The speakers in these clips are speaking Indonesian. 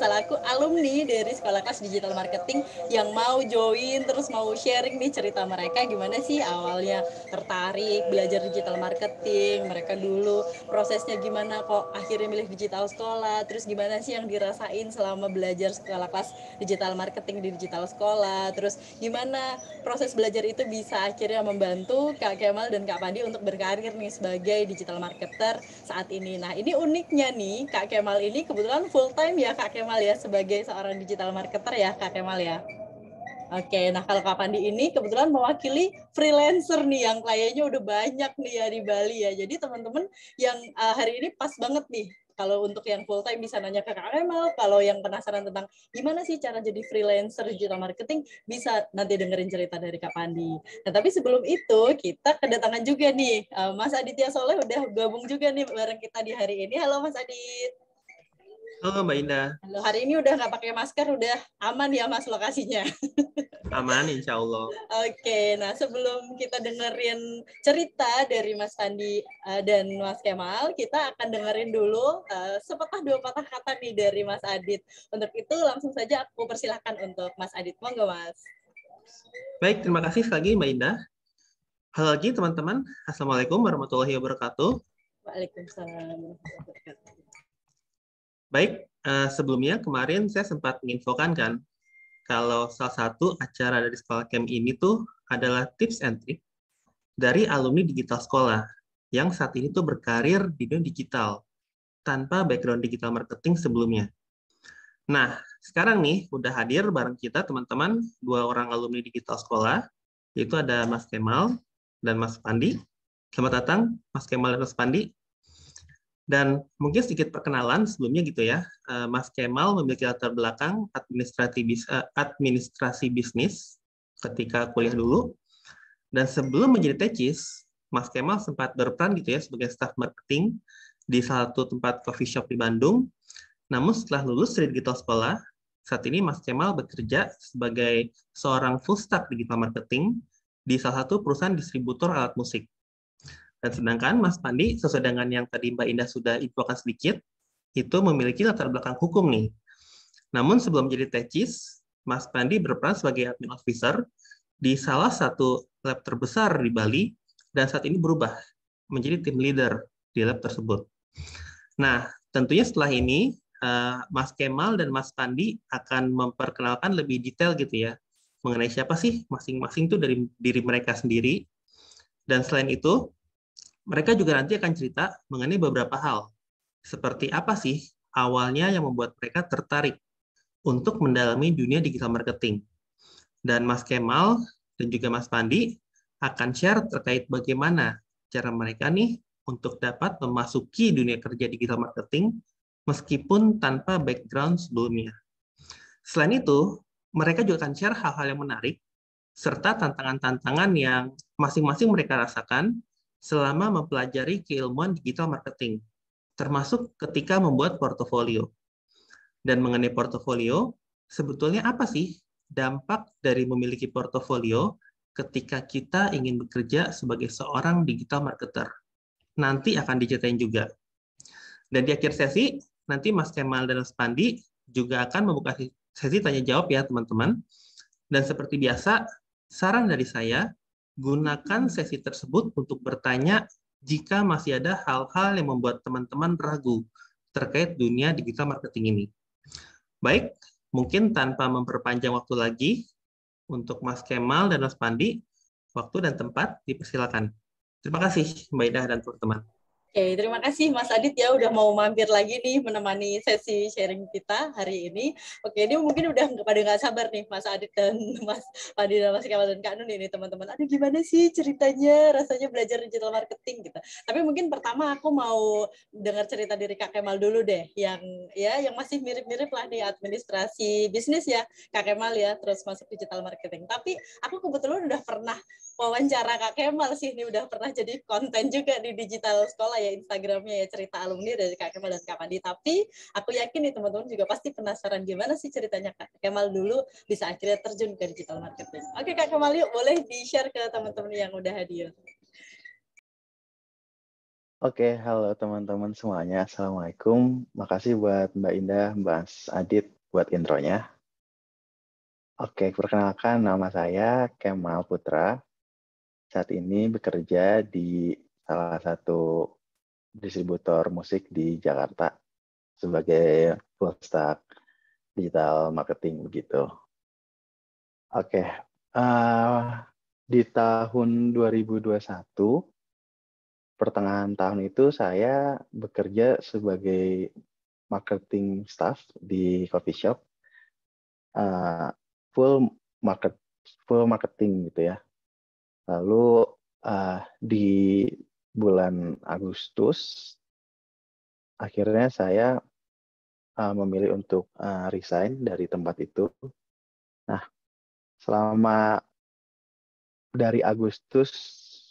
selaku alumni dari Sekolah Kelas Digital Marketing yang mau join terus mau sharing nih cerita mereka gimana sih awalnya tertarik belajar digital marketing, mereka dulu prosesnya gimana kok akhirnya milih digital sekolah, terus gimana sih yang dirasain selama belajar Sekolah Kelas Digital Marketing di digital sekolah, terus gimana proses belajar itu bisa akhirnya membantu Kak Kemal dan Kak Pandi untuk berkarir nih sebagai digital marketer saat ini. Nah, ini uniknya nih, Kak Kemal ini kebetulan full time ya Kak Kemal ya sebagai seorang digital marketer ya Kak Kemal ya. Oke, nah kalau Kak Pandi ini kebetulan mewakili freelancer nih yang kayaknya udah banyak nih ya di Bali ya. Jadi teman-teman yang hari ini pas banget nih. Kalau untuk yang full time bisa nanya ke Kak Kemal, kalau yang penasaran tentang gimana sih cara jadi freelancer digital marketing, bisa nanti dengerin cerita dari Kak Pandi. Nah, tapi sebelum itu kita kedatangan juga nih, Mas Aditya Soleh udah gabung juga nih bareng kita di hari ini. Halo Mas Adit. Halo Mbak Indah, Halo, hari ini udah nggak pakai masker, udah aman ya Mas lokasinya. aman insya Allah. Oke, nah sebelum kita dengerin cerita dari Mas Pandi dan Mas Kemal, kita akan dengerin dulu sepatah dua patah kata nih dari Mas Adit. Untuk itu langsung saja aku persilahkan untuk Mas Adit. Monggo Mas. Baik, terima kasih sekali lagi Mbak Indah. Halo lagi teman-teman, Assalamualaikum warahmatullahi wabarakatuh. Waalaikumsalam. Baik, sebelumnya kemarin saya sempat menginfokan kan, kalau salah satu acara dari Sekolah Camp ini tuh adalah tips and trick dari alumni digital sekolah yang saat ini tuh berkarir di dunia digital tanpa background digital marketing sebelumnya. Nah, sekarang nih udah hadir bareng kita teman-teman dua orang alumni digital sekolah, yaitu ada Mas Kemal dan Mas Pandi. Selamat datang Mas Kemal dan Mas Pandi. Dan mungkin sedikit perkenalan sebelumnya gitu ya. Mas Kemal memiliki latar belakang administrasi bisnis ketika kuliah dulu. Dan sebelum menjadi tesis, Mas Kemal sempat berperan gitu ya sebagai staff marketing di salah satu tempat coffee shop di Bandung. Namun setelah lulus dari digital sekolah, saat ini Mas Kemal bekerja sebagai seorang full stack digital marketing di salah satu perusahaan distributor alat musik. Dan sedangkan Mas Pandi, sesuai dengan yang tadi Mbak Indah sudah infokan sedikit, itu memiliki latar belakang hukum nih. Namun sebelum jadi tesis, Mas Pandi berperan sebagai admin officer di salah satu lab terbesar di Bali, dan saat ini berubah menjadi tim leader di lab tersebut. Nah, tentunya setelah ini, Mas Kemal dan Mas Pandi akan memperkenalkan lebih detail gitu ya, mengenai siapa sih masing-masing itu dari diri mereka sendiri. Dan selain itu, mereka juga nanti akan cerita mengenai beberapa hal. Seperti apa sih awalnya yang membuat mereka tertarik untuk mendalami dunia digital marketing. Dan Mas Kemal dan juga Mas Pandi akan share terkait bagaimana cara mereka nih untuk dapat memasuki dunia kerja digital marketing meskipun tanpa background sebelumnya. Selain itu, mereka juga akan share hal-hal yang menarik serta tantangan-tantangan yang masing-masing mereka rasakan selama mempelajari keilmuan digital marketing, termasuk ketika membuat portofolio. Dan mengenai portofolio, sebetulnya apa sih dampak dari memiliki portofolio ketika kita ingin bekerja sebagai seorang digital marketer? Nanti akan diceritain juga. Dan di akhir sesi, nanti Mas Kemal dan Mas Pandi juga akan membuka sesi tanya jawab ya teman-teman. Dan seperti biasa, saran dari saya, gunakan sesi tersebut untuk bertanya jika masih ada hal-hal yang membuat teman-teman ragu terkait dunia digital marketing ini. Baik, mungkin tanpa memperpanjang waktu lagi, untuk Mas Kemal dan Mas Pandi, waktu dan tempat dipersilakan. Terima kasih Mbak Ida dan teman-teman. Oke, terima kasih Mas Adit ya udah mau mampir lagi nih menemani sesi sharing kita hari ini. Oke, ini mungkin udah pada nggak sabar nih Mas Adit dan Mas Padi dan Mas Kemal dan Kak Nun ini teman-teman. Aduh gimana sih ceritanya rasanya belajar digital marketing gitu. Tapi mungkin pertama aku mau dengar cerita dari Kak Kemal dulu deh yang masih mirip-mirip lah nih administrasi bisnis ya Kak Kemal ya terus masuk digital marketing. Tapi aku kebetulan udah pernah wawancara Kak Kemal sih ini udah pernah jadi konten juga di digital sekolah ya Instagramnya ya cerita alumni dari Kak Kemal dan Kak Pandi. Tapi aku yakin nih teman-teman juga pasti penasaran gimana sih ceritanya Kak Kemal dulu bisa akhirnya terjun ke digital marketing. Oke Kak Kemal yuk boleh di-share ke teman-teman yang udah hadir. Oke, halo teman-teman semuanya. Assalamualaikum. Makasih buat Mbak Indah, Mas Adit buat intronya. Oke, perkenalkan nama saya Kemal Putra. Saat ini bekerja di salah satu distributor musik di Jakarta sebagai full stack digital marketing begitu. Oke, di tahun 2021, pertengahan tahun itu saya bekerja sebagai marketing staff di coffee shop, uh, full market full marketing gitu ya. Lalu di bulan Agustus akhirnya saya memilih untuk resign dari tempat itu. Nah, selama dari Agustus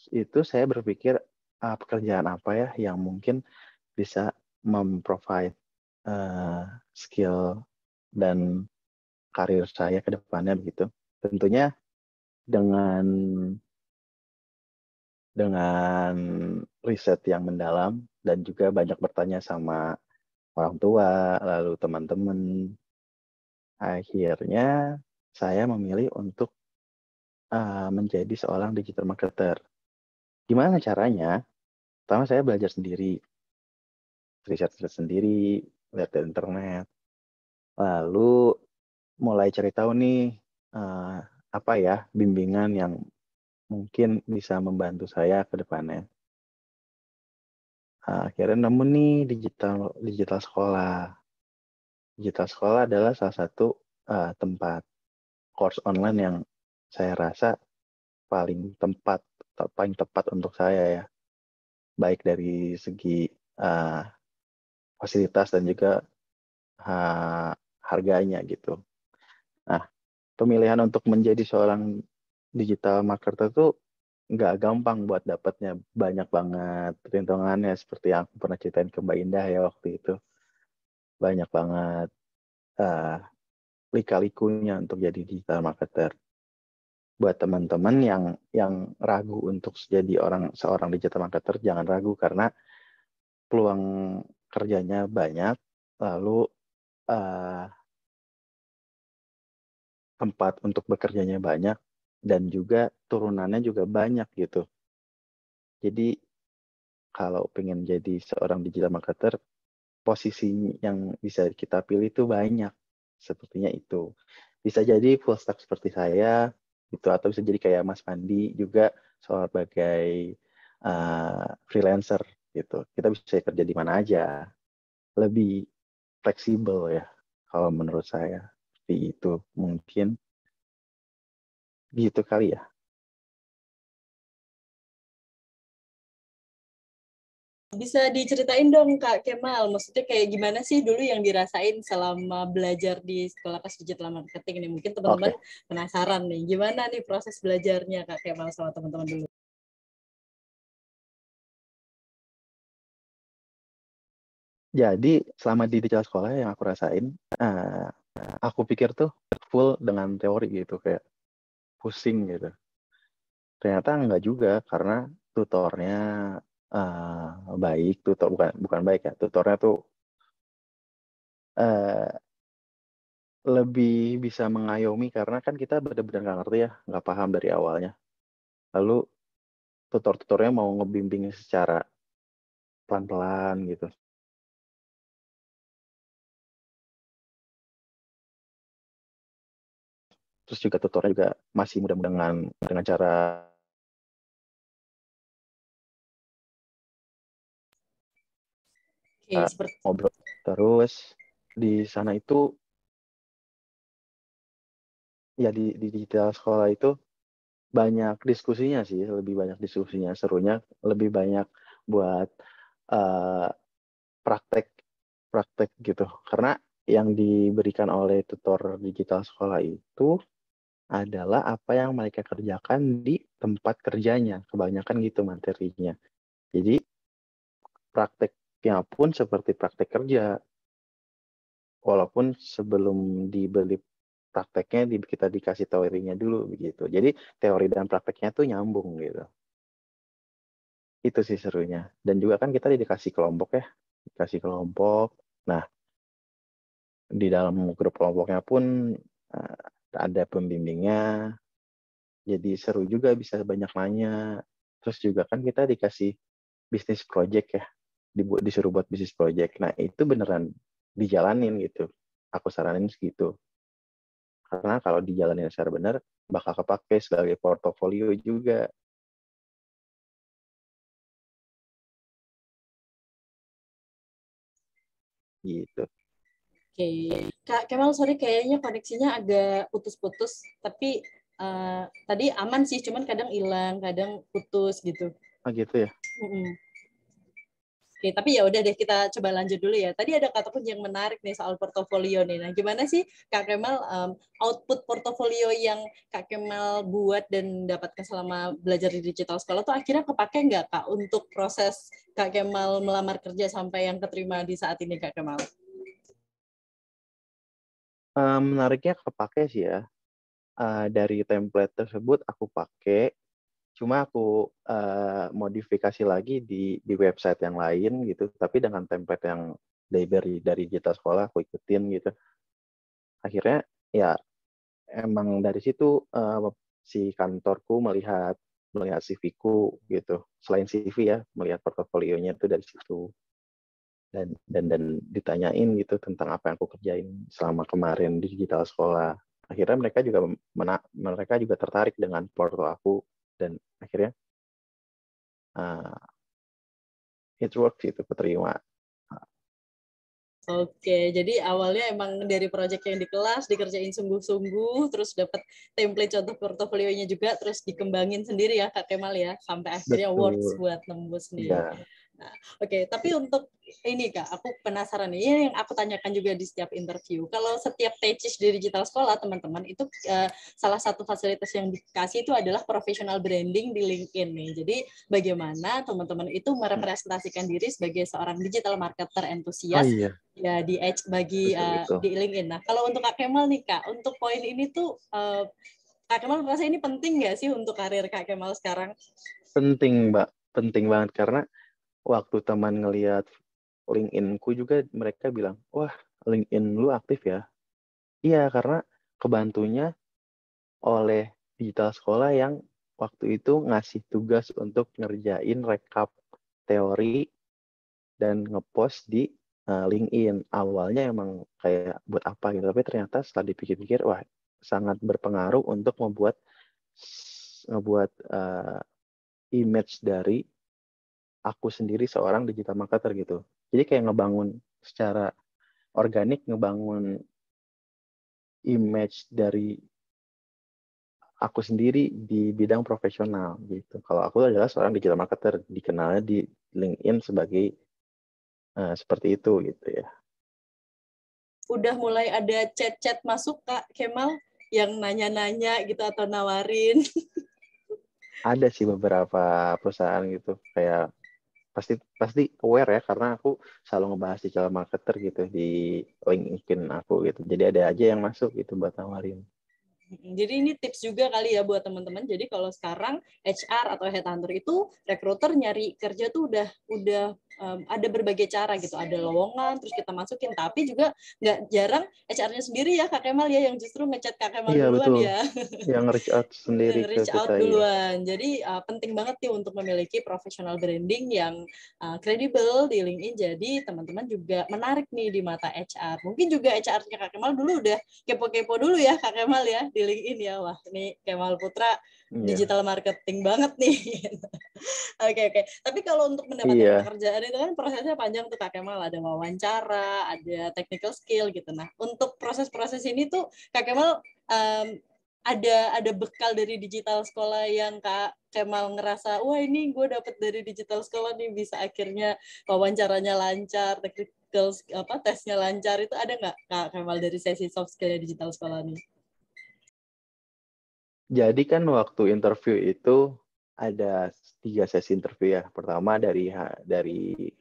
itu saya berpikir pekerjaan apa ya yang mungkin bisa memprovide skill dan karir saya ke depannya begitu. Tentunya dengan riset yang mendalam dan juga banyak bertanya sama orang tua, lalu teman-teman. Akhirnya saya memilih untuk menjadi seorang digital marketer. Gimana caranya? Pertama saya belajar sendiri, riset sendiri, lihat di internet. Lalu mulai cari tahu nih apa ya bimbingan yang mungkin bisa membantu saya ke depannya. Akhirnya nemu nih digital sekolah. Digital sekolah adalah salah satu tempat course online yang saya rasa paling tepat untuk saya ya, baik dari segi fasilitas dan juga harganya gitu. Nah, pemilihan untuk menjadi seorang digital marketer tuh nggak gampang buat dapatnya, banyak banget perhitungannya seperti yang aku pernah ceritain ke Mbak Indah ya waktu itu. Banyak banget lika-likunya untuk jadi digital marketer. Buat teman-teman yang ragu untuk jadi seorang digital marketer, jangan ragu karena peluang kerjanya banyak, lalu tempat untuk bekerjanya banyak, dan juga turunannya juga banyak gitu. Jadi kalau pengen jadi seorang digital marketer, posisi yang bisa kita pilih itu banyak. Sepertinya itu. Bisa jadi full stack seperti saya, gitu, atau bisa jadi kayak Mas Pandi juga sebagai freelancer gitu. Kita bisa kerja di mana aja. Lebih fleksibel ya, kalau menurut saya. Seperti itu mungkin. Gitu kali ya. Bisa diceritain dong Kak Kemal, maksudnya kayak gimana sih dulu yang dirasain selama belajar di sekolah kelas digital marketing ini? Mungkin teman-teman Oke. penasaran nih, gimana nih proses belajarnya Kak Kemal sama teman-teman dulu? Jadi selama di digital sekolah yang aku rasain, aku pikir tuh full dengan teori gitu, kayak pusing gitu. Ternyata enggak juga, karena tutornya baik, bukan baik ya, tutornya tuh lebih bisa mengayomi karena kan kita benar-benar nggak ngerti ya, nggak paham dari awalnya. Lalu tutor-tutornya mau ngebimbing secara pelan-pelan gitu. Terus juga tutornya juga masih mudah dengan cara Oke, seperti ngobrol. Terus di sana itu ya di digital sekolah itu banyak diskusinya sih, lebih banyak diskusinya, serunya lebih banyak buat uh, praktek praktek gitu. Karena yang diberikan oleh tutor digital sekolah itu adalah apa yang mereka kerjakan di tempat kerjanya, kebanyakan gitu materinya. Jadi prakteknya pun seperti praktek kerja, walaupun sebelum dibeli prakteknya kita dikasih teorinya dulu begitu. Jadi teori dan prakteknya tuh nyambung gitu. Itu sih serunya. Dan juga kan kita dikasih kelompok ya, dikasih kelompok. Nah, di dalam grup kelompoknya pun ada pembimbingnya, jadi seru juga, bisa banyak nanya. Terus juga kan kita dikasih bisnis project ya, disuruh buat bisnis project. Nah, itu beneran dijalanin gitu. Aku saranin segitu. Karena kalau dijalanin secara benar, bakal kepake sebagai portofolio juga. Gitu. Oke, Kak Kemal, sorry kayaknya koneksinya agak putus-putus, tapi tadi aman sih, cuman kadang hilang, kadang putus gitu. Oh gitu ya. Mm-mm. Oke, tapi ya udah deh kita coba lanjut dulu ya. Tadi ada kata kunci yang menarik nih soal portofolio nih. Nah, gimana sih Kak Kemal output portofolio yang Kak Kemal buat dan dapatkan selama belajar di digital sekolah tuh akhirnya kepake nggak Kak untuk proses Kak Kemal melamar kerja sampai yang keterima di saat ini Kak Kemal? Menariknya kepake sih ya. Dari template tersebut aku pakai, cuma aku modifikasi lagi di website yang lain gitu, tapi dengan template yang dari digital sekolah aku ikutin gitu. Akhirnya ya emang dari situ si kantorku melihat CV-ku gitu. Selain CV ya, melihat portofolionya itu dari situ. Dan ditanyain gitu tentang apa yang aku kerjain selama kemarin di digital sekolah. Akhirnya mereka juga tertarik dengan porto aku, dan akhirnya it works gitu, keterima. Oke, jadi awalnya emang dari project yang di kelas dikerjain sungguh-sungguh, terus dapat template contoh portofolionya juga, terus dikembangin sendiri ya Kak Kemal ya, sampai akhirnya works Betul. buat nembus nih. Ya. Nah, oke, tapi untuk ini Kak, aku penasaran nih, ini yang aku tanyakan juga di setiap interview. Kalau setiap teachers di digital sekolah, teman-teman, itu salah satu fasilitas yang dikasih itu adalah professional branding di LinkedIn nih. Jadi bagaimana teman-teman itu merepresentasikan diri sebagai seorang digital marketer Oh entusias iya, ya bagi betul betul. di LinkedIn. Nah, kalau untuk Kak Kemal nih Kak, untuk poin ini tuh Kak Kemal merasa ini penting nggak sih untuk karir Kak Kemal sekarang? Penting, Mbak. Penting banget karena waktu teman ngelihat LinkedIn-ku juga mereka bilang, "Wah, LinkedIn lu aktif ya?" Iya, karena kebantunya oleh digital sekolah yang waktu itu ngasih tugas untuk ngerjain rekap teori dan ngepost di LinkedIn. Awalnya emang kayak buat apa gitu, tapi ternyata setelah dipikir-pikir, wah, sangat berpengaruh untuk ngebuat image dari aku sendiri seorang digital marketer gitu. Jadi kayak ngebangun secara organik, ngebangun image dari aku sendiri di bidang profesional gitu. Kalau aku adalah seorang digital marketer, dikenalnya di LinkedIn sebagai seperti itu gitu ya. Udah mulai ada chat-chat masuk Kak Kemal yang nanya-nanya gitu atau nawarin? Ada sih beberapa perusahaan gitu, kayak pasti pasti aware ya, karena aku selalu ngebahas digital marketer gitu di LinkedIn aku gitu. Jadi ada aja yang masuk gitu buat nawarin. Jadi ini tips juga kali ya buat teman-teman. Jadi kalau sekarang HR atau headhunter itu recruiter nyari kerja tuh udah ada berbagai cara gitu. Ada lowongan terus kita masukin, tapi juga nggak jarang HR-nya sendiri ya Kak Kemal ya yang justru ngechat Kak Kemal Iya duluan betul, ya. yang reach out sendiri ke Reach kita out ya. duluan. Jadi penting banget nih untuk memiliki professional branding yang kredibel di LinkedIn. Jadi teman-teman juga menarik nih di mata HR. Mungkin juga HR-nya Kak Kemal dulu udah kepo-kepo dulu ya Kak Kemal ya di LinkedIn ya. Wah, ini Kemal Putra Iya. digital marketing banget nih. Oke, oke. Tapi kalau untuk mendapatkan Iya. pekerjaan itu kan prosesnya panjang tuh Kak Kemal. Ada wawancara, ada technical skill gitu. Nah, untuk proses-proses ini tuh Kak Kemal ada bekal dari digital sekolah yang Kak Kemal ngerasa, wah ini gue dapet dari digital sekolah nih, bisa akhirnya wawancaranya lancar, technical tesnya lancar, itu ada nggak Kak Kemal dari sesi soft skill digital sekolah nih? Jadi kan waktu interview itu ada 3 sesi interview ya. Pertama dari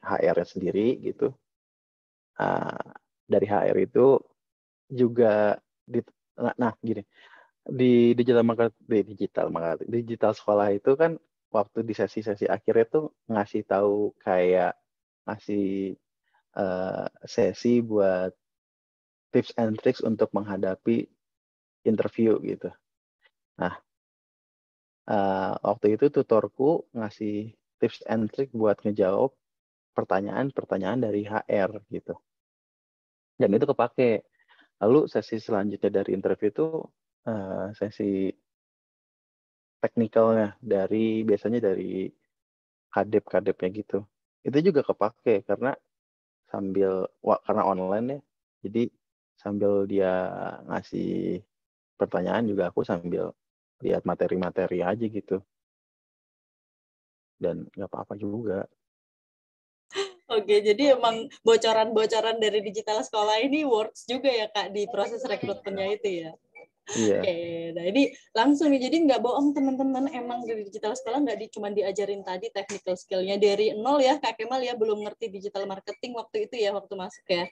HR-nya sendiri gitu. Dari HR itu juga nah gini, di digital sekolah itu kan waktu di sesi-sesi akhirnya tuh ngasih tahu kayak ngasih sesi buat tips and tricks untuk menghadapi interview gitu. Nah, waktu itu tutorku ngasih tips and trick buat ngejawab pertanyaan-pertanyaan dari HR gitu. Dan itu kepake. Lalu sesi selanjutnya dari interview itu sesi teknikalnya biasanya dari kadep-kadepnya gitu. Itu juga kepake karena karena online ya. Jadi sambil dia ngasih pertanyaan juga aku sambil lihat materi-materi aja gitu. Dan nggak apa-apa juga. Oke, jadi emang bocoran-bocoran dari digital sekolah ini works juga ya Kak di proses rekrutmennya itu ya. Iya. Oke, nah ini langsung nih, jadi nggak bohong teman-teman, emang di digital sekolah nggak cuma diajarin tadi technical skill-nya dari nol ya Kak Kemal ya, belum ngerti digital marketing waktu itu ya, waktu masuk ya,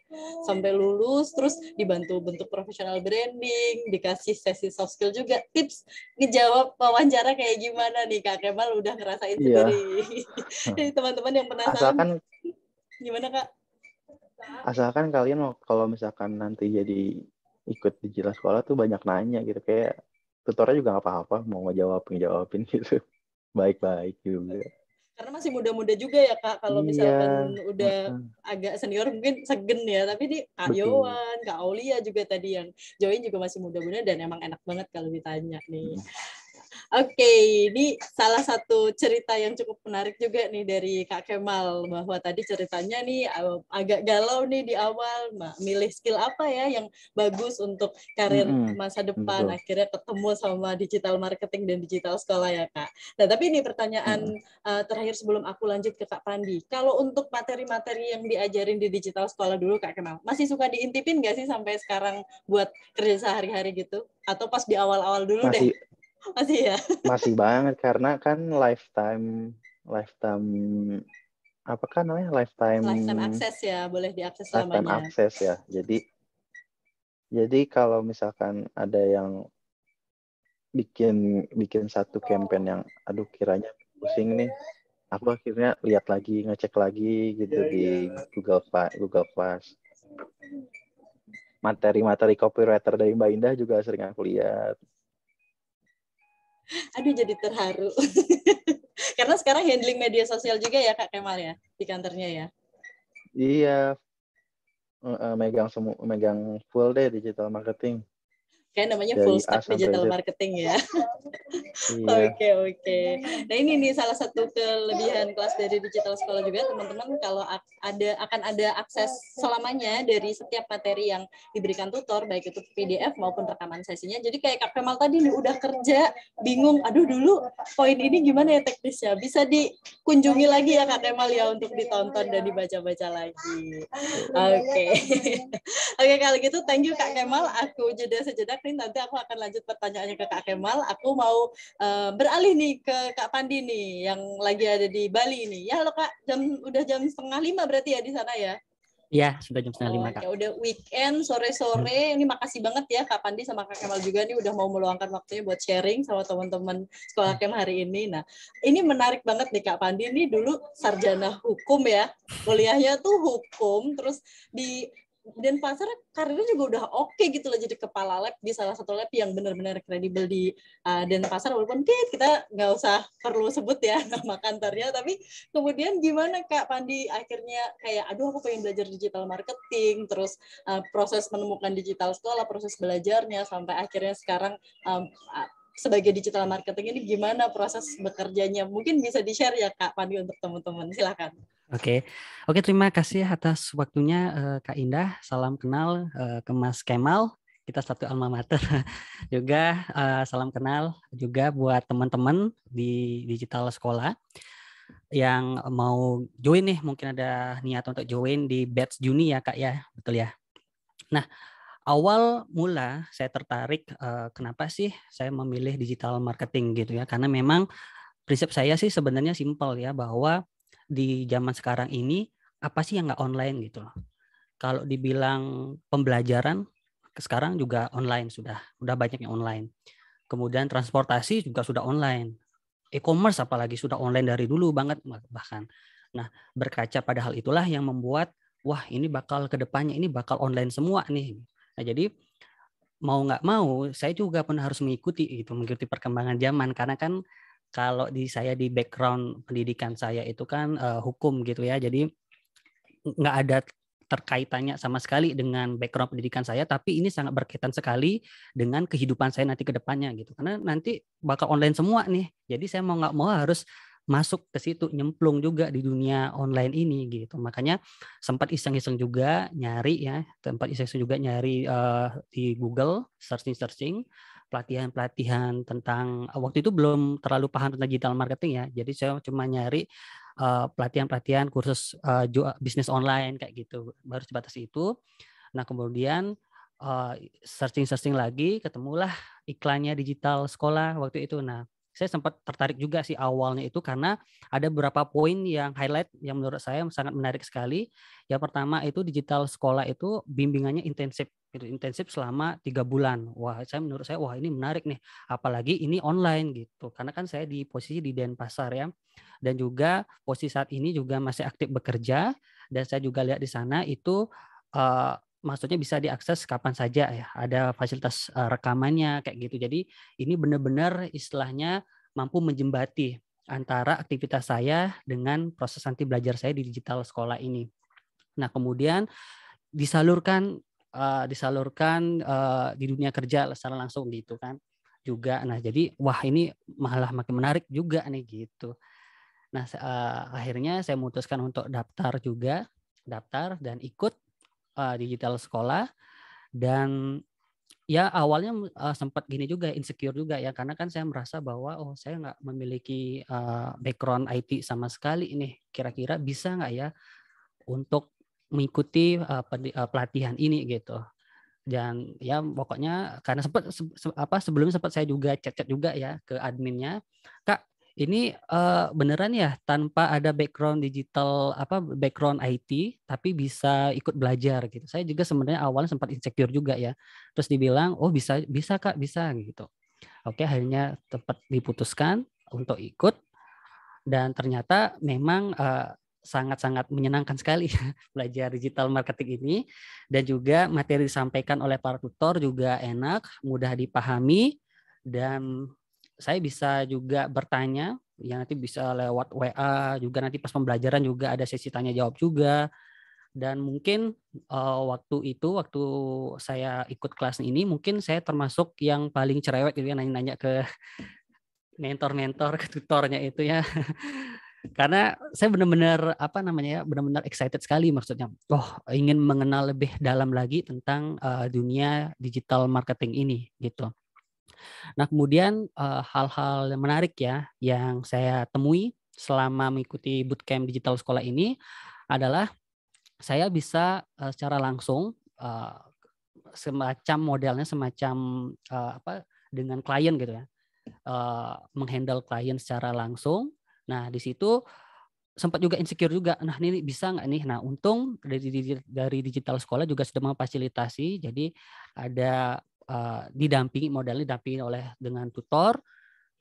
sampai lulus, terus dibantu bentuk professional branding, dikasih sesi soft skill juga, tips ngejawab wawancara kayak gimana nih Kak Kemal udah ngerasain Iya. sendiri. Jadi teman-teman yang penasaran, gimana Kak? Asalkan kalian kalau misalkan nanti jadi ikut digital sekolah tuh banyak nanya gitu, kayak tutornya juga nggak apa-apa mau ngejawabin gitu, baik-baik juga. Karena masih muda-muda juga ya Kak, kalau misalkan Iya. udah agak senior mungkin segen ya, tapi ini Kak Betul. Yowan, Kak Aulia juga tadi yang join juga masih muda-muda dan emang enak banget kalau ditanya nih. Oke, ini salah satu cerita yang cukup menarik juga nih dari Kak Kemal, bahwa tadi ceritanya nih agak galau nih di awal, milih skill apa ya yang bagus untuk karir masa depan, Betul. akhirnya ketemu sama digital marketing dan digital sekolah ya Kak. Nah tapi ini pertanyaan terakhir sebelum aku lanjut ke Kak Pandi, kalau untuk materi-materi yang diajarin di digital sekolah dulu Kak Kemal, masih suka diintipin nggak sih sampai sekarang buat kerja sehari-hari gitu? Atau pas di awal-awal dulu deh? Masih ya? Masih banget, karena kan lifetime apa kan namanya lifetime Akses ya, boleh diakses lifetime selamanya. akses ya. Jadi kalau misalkan ada yang bikin satu campaign yang aduh kiranya pusing nih, aku akhirnya ngecek lagi gitu di Google Class. Materi-materi copywriter dari Mbak Indah juga sering aku lihat. Aduh, jadi terharu. Karena sekarang handling media sosial juga ya Kak Kemal ya, di kantornya ya? Iya, megang full deh digital marketing. Kayak namanya Dari full stack digital Z. Marketing ya. Iya. Oke. Nah ini nih salah satu kelebihan kelas dari digital sekolah juga teman-teman, kalau akan ada akses selamanya dari setiap materi yang diberikan tutor, baik itu PDF maupun rekaman sesinya. Jadi kayak Kak Kemal tadi nih udah kerja, bingung, aduh dulu poin ini gimana ya teknisnya, bisa dikunjungi lagi ya Kak Kemal ya untuk ditonton dan dibaca-baca lagi. Oke. Oke, kalau gitu thank you Kak Kemal. Aku jeda sejenak nih, nanti aku akan lanjut pertanyaannya ke Kak Kemal. Aku mau beralih nih ke Kak Pandi nih yang lagi ada di Bali nih. Ya halo Kak, udah jam 4:30 berarti ya di sana ya? Iya, sudah jam 4:30 Kak. Ya udah weekend, sore-sore. Ini makasih banget ya Kak Pandi sama Kak Kemal juga nih udah mau meluangkan waktunya buat sharing sama teman-teman sekolah Kem hari ini. Nah, ini menarik banget nih Kak Pandi, ini dulu sarjana hukum ya. Kuliahnya tuh hukum, terus di Denpasar karirnya juga udah oke gitu loh, jadi kepala lab di salah satu lab yang benar-benar kredibel di Denpasar, walaupun kita nggak usah perlu sebut ya nama kantornya, tapi kemudian gimana Kak Pandi akhirnya kayak aduh aku pengen belajar digital marketing, terus proses menemukan digital sekolah, proses belajarnya sampai akhirnya sekarang sebagai digital marketing ini gimana proses bekerjanya, mungkin bisa di-share ya Kak Pandi untuk teman-teman, silakan. Oke, terima kasih atas waktunya Kak Indah. Salam kenal ke Mas Kemal. Kita satu alma mater. Juga salam kenal juga buat teman-teman di digital sekolah yang mau join nih, mungkin ada niat untuk join di batch Juni ya Kak ya, betul ya. Nah, awal mula saya tertarik kenapa sih saya memilih digital marketing gitu ya, karena memang prinsip saya sih sebenarnya simpel ya, bahwa di zaman sekarang ini apa sih yang nggak online gitu loh. Kalau dibilang pembelajaran sekarang juga online, sudah banyak yang online. Kemudian transportasi juga sudah online. e-commerce apalagi sudah online dari dulu banget bahkan. Nah, berkaca pada hal itulah yang membuat wah ini bakal kedepannya ini bakal online semua nih. Nah, jadi mau nggak mau saya juga pun harus mengikuti perkembangan zaman karena kan kalau saya di background pendidikan saya itu kan hukum gitu ya, jadi nggak ada terkaitannya sama sekali dengan background pendidikan saya, tapi ini sangat berkaitan sekali dengan kehidupan saya nanti ke depannya gitu. Karena nanti bakal online semua nih. Jadi saya mau nggak mau harus masuk ke situ, nyemplung juga di dunia online ini gitu. Makanya sempat iseng-iseng juga nyari di Google, searching pelatihan-pelatihan tentang waktu itu belum terlalu paham tentang digital marketing ya. Jadi saya cuma nyari pelatihan-pelatihan kursus bisnis online kayak gitu, baru sebatas itu. Nah kemudian searching lagi, ketemulah iklannya digital sekolah waktu itu. Nah saya sempat tertarik juga sih awalnya itu karena ada beberapa poin yang highlight yang menurut saya sangat menarik sekali. Yang pertama itu digital sekolah itu bimbingannya intensif selama 3 bulan. Menurut saya wah ini menarik nih, apalagi ini online gitu. Karena kan saya di posisi di Denpasar ya, dan juga posisi saat ini juga masih aktif bekerja, dan saya juga lihat di sana itu maksudnya bisa diakses kapan saja ya, ada fasilitas rekamannya kayak gitu. Jadi ini benar-benar istilahnya mampu menjembati antara aktivitas saya dengan proses nanti belajar saya di digital sekolah ini. Nah kemudian disalurkan di dunia kerja secara langsung gitu kan juga. Nah jadi wah ini malah makin menarik juga nih gitu. Nah akhirnya saya memutuskan untuk daftar dan ikut digital sekolah. Dan ya awalnya sempat gini juga, insecure juga ya, karena kan saya merasa bahwa saya nggak memiliki background IT sama sekali ini, kira-kira bisa nggak ya untuk mengikuti pelatihan ini gitu. Dan ya pokoknya karena sebelum sempat saya juga chat juga ya ke adminnya, Kak ini beneran ya tanpa ada background digital background IT tapi bisa ikut belajar gitu. Saya juga sebenarnya awalnya sempat insecure juga ya. Terus dibilang bisa Kak, bisa gitu. Oke, akhirnya tempat diputuskan untuk ikut, dan ternyata memang sangat-sangat menyenangkan sekali belajar digital marketing ini, dan juga materi disampaikan oleh para tutor juga enak, mudah dipahami, dan saya bisa juga bertanya, ya nanti bisa lewat WA juga, nanti pas pembelajaran juga ada sesi tanya jawab juga. Dan mungkin waktu saya ikut kelas ini, mungkin saya termasuk yang paling cerewet gitu ya, nanya-nanya ke mentor-mentor, ke tutornya itu ya. Karena saya benar-benar excited sekali, maksudnya ingin mengenal lebih dalam lagi tentang dunia digital marketing ini gitu. Nah kemudian hal-hal yang menarik ya yang saya temui selama mengikuti bootcamp digital sekolah ini adalah saya bisa secara langsung dengan klien gitu ya, menghandle klien secara langsung. Nah di situ sempat juga insecure juga. Nah ini bisa nggak nih? Nah untung dari digital sekolah juga sudah memfasilitasi. Jadi ada didampingi oleh dengan tutor.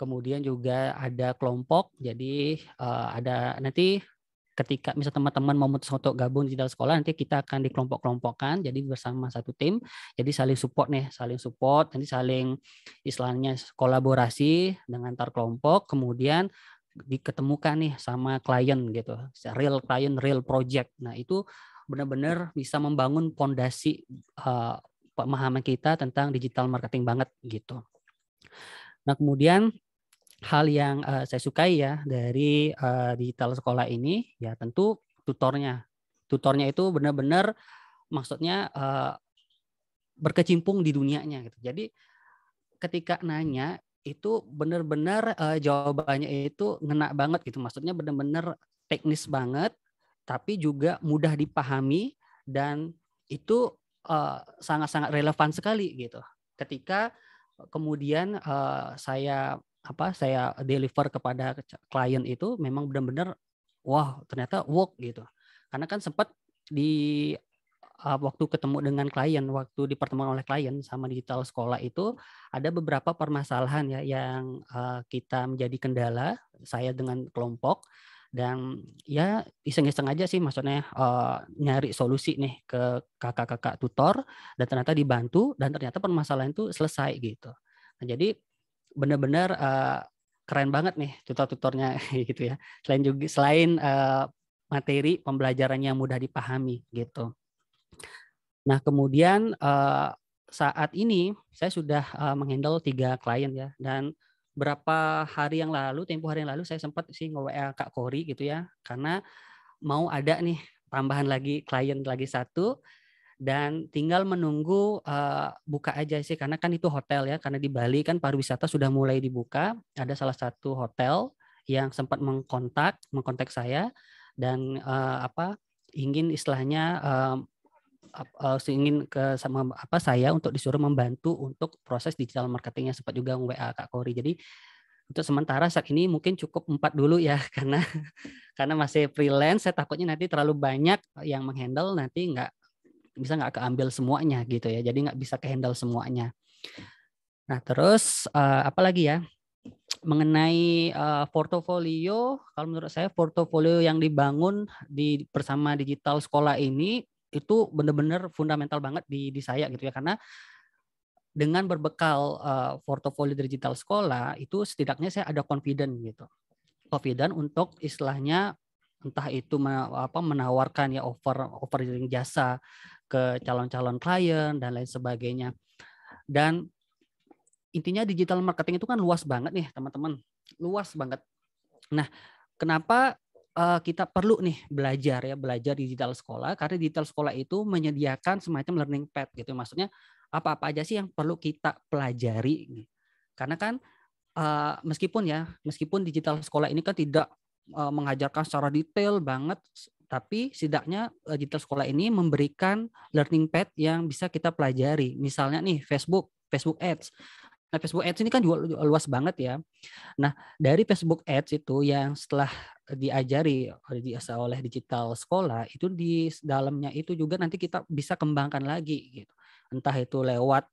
Kemudian juga ada kelompok. Jadi ada nanti ketika misal teman-teman mau memutuskan untuk gabung di digital sekolah, nanti kita akan dikelompok-kelompokkan. Jadi bersama satu tim. Jadi saling support. Nanti saling istilahnya kolaborasi dengan antar kelompok. Kemudian diketemukan nih sama klien gitu, real client, real project. Nah itu benar-benar bisa membangun fondasi pemahaman kita tentang digital marketing banget gitu. Nah kemudian hal yang saya sukai ya dari digital sekolah ini ya tentu tutornya. Tutornya itu benar-benar maksudnya berkecimpung di dunianya gitu. Jadi ketika nanya itu benar-benar jawabannya itu ngena banget gitu. Maksudnya benar-benar teknis banget, tapi juga mudah dipahami, dan itu sangat-sangat relevan sekali gitu. Ketika kemudian saya deliver kepada klien itu memang benar-benar wah ternyata work gitu. Karena kan sempat di waktu ketemu dengan klien, waktu dipertemukan oleh klien sama digital sekolah itu ada beberapa permasalahan ya yang kita menjadi kendala saya dengan kelompok, dan ya iseng-iseng aja sih, maksudnya nyari solusi nih ke kakak-kakak tutor, dan ternyata dibantu dan ternyata permasalahan itu selesai gitu. Nah, jadi benar-benar keren banget nih tutor-tutornya gitu ya. Selain materi pembelajarannya mudah dipahami gitu. Nah, kemudian saat ini saya sudah menghandle 3 klien ya, dan tempo hari yang lalu saya sempat sih nge-WA Kak Kori gitu ya, karena mau ada nih tambahan lagi klien lagi 1, dan tinggal menunggu buka aja sih, karena kan itu hotel ya, karena di Bali kan pariwisata sudah mulai dibuka. Ada salah satu hotel yang sempat mengkontak saya dan ingin istilahnya ingin saya untuk disuruh membantu untuk proses digital marketingnya, sempat juga WA Kak Kori. Jadi untuk sementara saat ini mungkin cukup 4 dulu ya, karena masih freelance. Saya takutnya nanti terlalu banyak yang menghandle, nanti nggak keambil semuanya gitu ya. Jadi nggak bisa kehandle semuanya. Nah, terus apa lagi ya? Mengenai portofolio, kalau menurut saya portofolio yang dibangun bersama digital sekolah ini itu benar-benar fundamental banget di saya gitu ya, karena dengan berbekal portofolio digital sekolah itu setidaknya saya ada confident untuk istilahnya entah itu menawarkan ya offering jasa ke calon-calon klien dan lain sebagainya. Dan intinya digital marketing itu kan luas banget nih teman-teman, luas banget. Nah, kenapa kita perlu nih belajar digital sekolah? Karena digital sekolah itu menyediakan semacam learning path gitu. Maksudnya apa-apa aja sih yang perlu kita pelajari? Karena kan meskipun digital sekolah ini kan tidak mengajarkan secara detail banget, tapi setidaknya digital sekolah ini memberikan learning path yang bisa kita pelajari. Misalnya nih Facebook Ads. Nah, Facebook Ads ini kan juga luas banget ya. Nah, dari Facebook Ads itu yang setelah diajari oleh digital sekolah, itu di dalamnya itu juga nanti kita bisa kembangkan lagi gitu. Entah itu lewat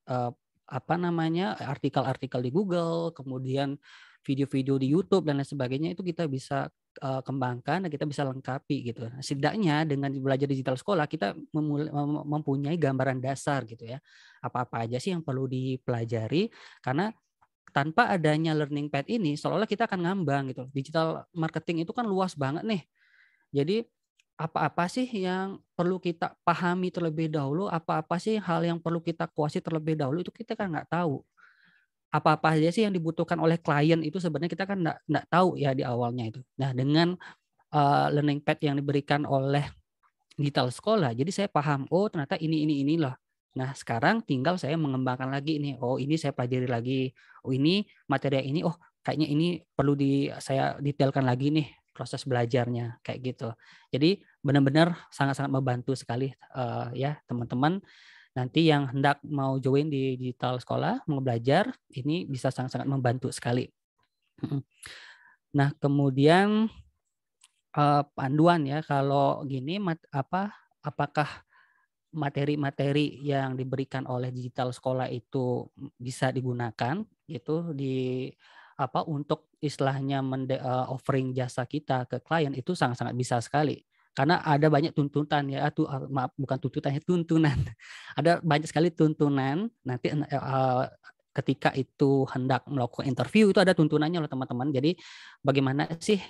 artikel-artikel di Google, kemudian video-video di YouTube dan lain sebagainya, itu kita bisa kembangkan dan kita bisa lengkapi gitu. Setidaknya dengan belajar digital sekolah kita mempunyai gambaran dasar gitu ya. Apa-apa aja sih yang perlu dipelajari, karena tanpa adanya learning path ini seolah-olah kita akan ngambang gitu. Digital marketing itu kan luas banget nih. Jadi apa-apa sih yang perlu kita pahami terlebih dahulu, apa-apa sih hal yang perlu kita kuasai terlebih dahulu, itu kita kan nggak tahu. Apa-apa aja sih yang dibutuhkan oleh klien itu sebenarnya kita kan nggak tahu ya di awalnya itu. Nah, dengan learning path yang diberikan oleh digital sekolah, jadi saya paham, oh ternyata ini loh. Nah, sekarang tinggal saya mengembangkan lagi nih. Oh, ini saya pelajari lagi. Oh, ini materi ini, oh kayaknya ini perlu saya detailkan lagi nih proses belajarnya kayak gitu. Jadi benar-benar sangat-sangat membantu sekali ya teman-teman. Nanti yang hendak mau join di digital sekolah, mau belajar, ini bisa sangat-sangat membantu sekali. Nah, kemudian panduan ya, kalau gini apakah materi-materi yang diberikan oleh digital sekolah itu bisa digunakan gitu untuk istilahnya offering jasa kita ke klien, itu sangat-sangat bisa sekali. Karena ada banyak tuntutan ya, bukan tuntutan, tuntunan. Ada banyak sekali tuntunan. Nanti ketika itu hendak melakukan interview itu ada tuntunannya loh teman-teman. Jadi bagaimana sih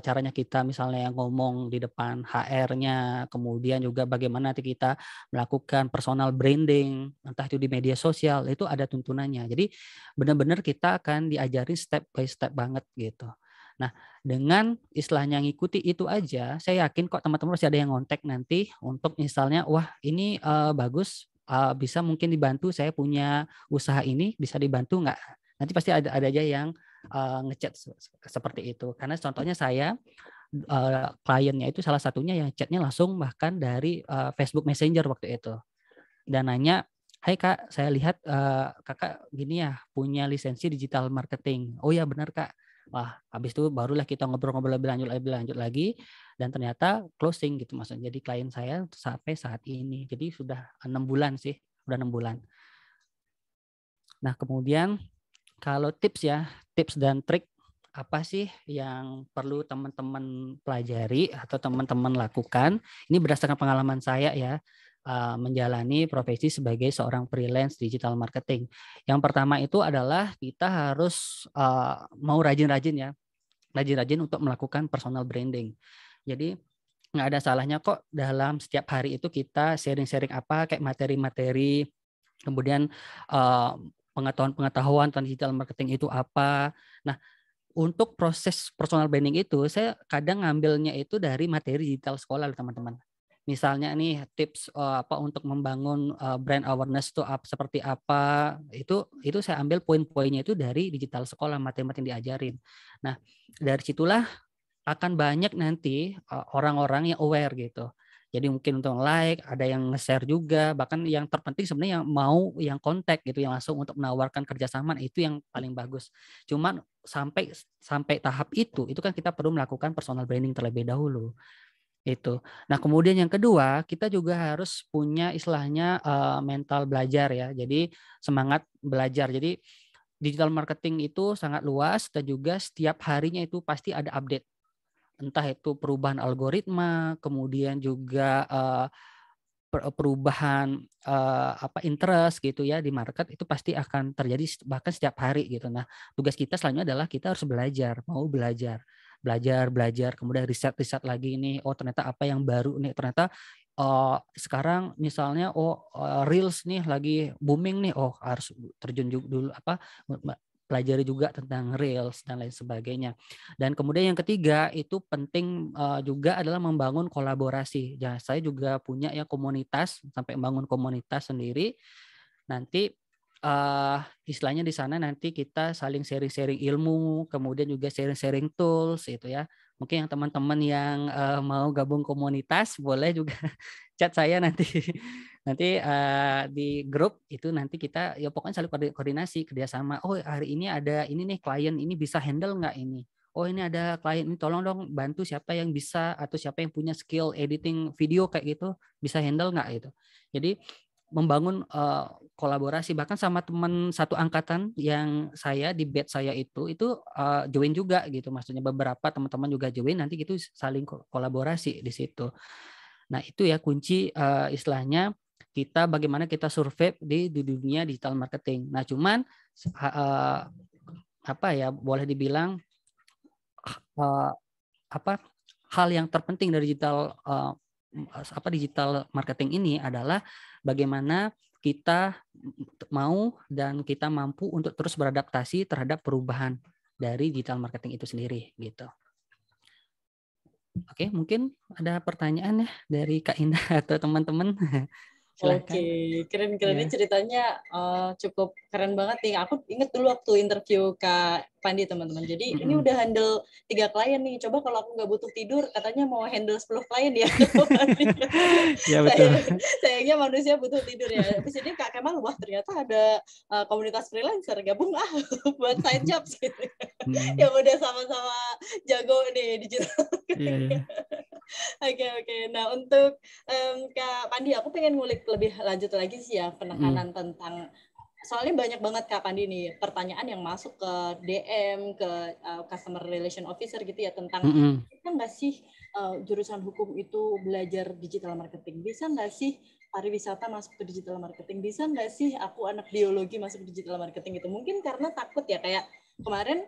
caranya kita misalnya ngomong di depan HR-nya, kemudian juga bagaimana nanti kita melakukan personal branding, entah itu di media sosial, itu ada tuntunannya. Jadi benar-benar kita akan diajari step by step banget gitu. Nah, dengan istilahnya ngikuti itu aja, saya yakin kok teman-teman masih ada yang ngontek nanti untuk misalnya, wah ini bagus, bisa mungkin dibantu, saya punya usaha ini, bisa dibantu nggak? Nanti pasti ada aja yang ngechat seperti itu. Karena contohnya saya, kliennya itu salah satunya yang chatnya langsung bahkan dari Facebook Messenger waktu itu. Dan nanya, hai Kak, saya lihat Kakak gini ya, punya lisensi digital marketing. Oh ya benar Kak. Wah, habis itu barulah kita ngobrol-ngobrol lebih lanjut lagi. dan ternyata closing gitu maksudnya. Jadi klien saya sampai saat ini. Jadi sudah 6 bulan sih, udah 6 bulan. Nah, kemudian kalau tips dan trik apa sih yang perlu teman-teman pelajari atau teman-teman lakukan? Ini berdasarkan pengalaman saya ya, menjalani profesi sebagai seorang freelance digital marketing. Yang pertama itu adalah kita harus mau rajin-rajin ya, rajin-rajin untuk melakukan personal branding. Jadi nggak ada salahnya kok dalam setiap hari itu kita sharing-sharing apa kayak materi-materi, kemudian pengetahuan tentang digital marketing itu apa. Nah, untuk proses personal branding itu saya kadang ngambilnya itu dari materi digital sekolah loh teman-teman. Misalnya nih tips apa untuk membangun brand awareness itu seperti apa, itu saya ambil poin-poinnya itu dari digital sekolah, materi-materi yang diajarin. Nah, dari situlah akan banyak nanti orang-orang yang aware gitu. Jadi mungkin untuk like, ada yang nge-share juga, bahkan yang terpenting sebenarnya yang kontak gitu, yang langsung untuk menawarkan kerjasama itu yang paling bagus. Cuman sampai tahap itu kan kita perlu melakukan personal branding terlebih dahulu. Itu. Nah, kemudian yang kedua, kita juga harus punya istilahnya mental belajar ya. Jadi semangat belajar. Jadi digital marketing itu sangat luas dan juga setiap harinya itu pasti ada update. Entah itu perubahan algoritma, kemudian juga perubahan interest gitu ya di market itu pasti akan terjadi bahkan setiap hari gitu. Nah, tugas kita selanjutnya adalah kita harus belajar, kemudian riset lagi nih. Oh, ternyata apa yang baru nih? Ternyata sekarang misalnya Reels nih lagi booming nih. Oh, harus terjun dulu pelajari juga tentang Reels dan lain sebagainya. Dan kemudian yang ketiga itu penting juga adalah membangun kolaborasi. Ya, saya juga punya ya komunitas, sampai membangun komunitas sendiri. Nanti istilahnya di sana nanti kita saling sharing-sharing ilmu, kemudian juga sharing-sharing tools itu ya. Mungkin yang teman-teman yang mau gabung komunitas boleh juga chat saya nanti di grup itu nanti kita ya pokoknya saling koordinasi kerjasama. Oh, hari ini ada ini nih klien ini bisa handle nggak ini? Oh, ini ada klien ini tolong dong bantu siapa yang bisa atau siapa yang punya skill editing video kayak gitu bisa handle nggak itu. Jadi membangun kolaborasi bahkan sama teman satu angkatan yang saya di batch saya itu join juga gitu, maksudnya beberapa teman-teman juga join, nanti gitu saling kolaborasi di situ. Nah, itu ya kunci istilahnya kita bagaimana kita survive di dunia digital marketing. Nah, cuman boleh dibilang hal yang terpenting dari digital marketing ini adalah bagaimana kita mau dan kita mampu untuk terus beradaptasi terhadap perubahan dari digital marketing itu sendiri gitu. Oke, mungkin ada pertanyaan ya dari Kak Indah atau teman-teman. Silahkan. Oke, keren-keren ini ceritanya cukup keren banget nih. Aku inget dulu waktu interview Kak Pandi teman-teman. Jadi ini udah handle 3 klien nih. Coba kalau aku nggak butuh tidur, katanya mau handle 10 klien ya. Ya betul. Sayangnya manusia butuh tidur ya. Habis ini Kak Kemal, wah ternyata ada komunitas freelancer, gabung buat side jobs gitu. Yang udah sama-sama jago nih digital. Oke. Nah, untuk Kak Pandi, aku pengen ngulik lebih lanjut lagi sih ya penekanan tentang, soalnya banyak banget Kak Pandi nih pertanyaan yang masuk ke DM, ke Customer Relation Officer gitu ya tentang bisa nggak sih jurusan hukum itu belajar digital marketing? Bisa nggak sih pariwisata masuk ke digital marketing? Bisa nggak sih aku anak biologi masuk ke digital marketing itu? Mungkin karena takut ya, kayak kemarin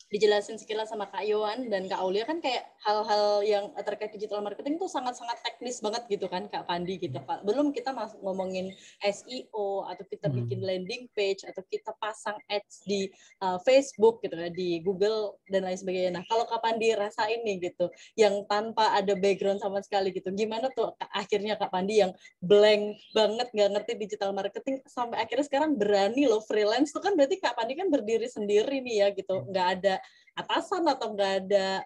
dijelasin sekilas sama Kak Yohan dan Kak Aulia kan kayak hal-hal yang terkait digital marketing itu sangat-sangat teknis banget gitu kan Kak Pandi gitu Pak. Belum kita ngomongin SEO atau kita bikin landing page atau kita pasang ads di Facebook gitu ya, di Google dan lain sebagainya. Nah, kalau Kak Pandi rasain nih gitu, yang tanpa ada background sama sekali gitu, gimana tuh akhirnya Kak Pandi yang blank banget nggak ngerti digital marketing sampai akhirnya sekarang berani loh freelance tuh, kan berarti Kak Pandi kan berdiri sendiri nih ya gitu, nggak ada atasan atau nggak ada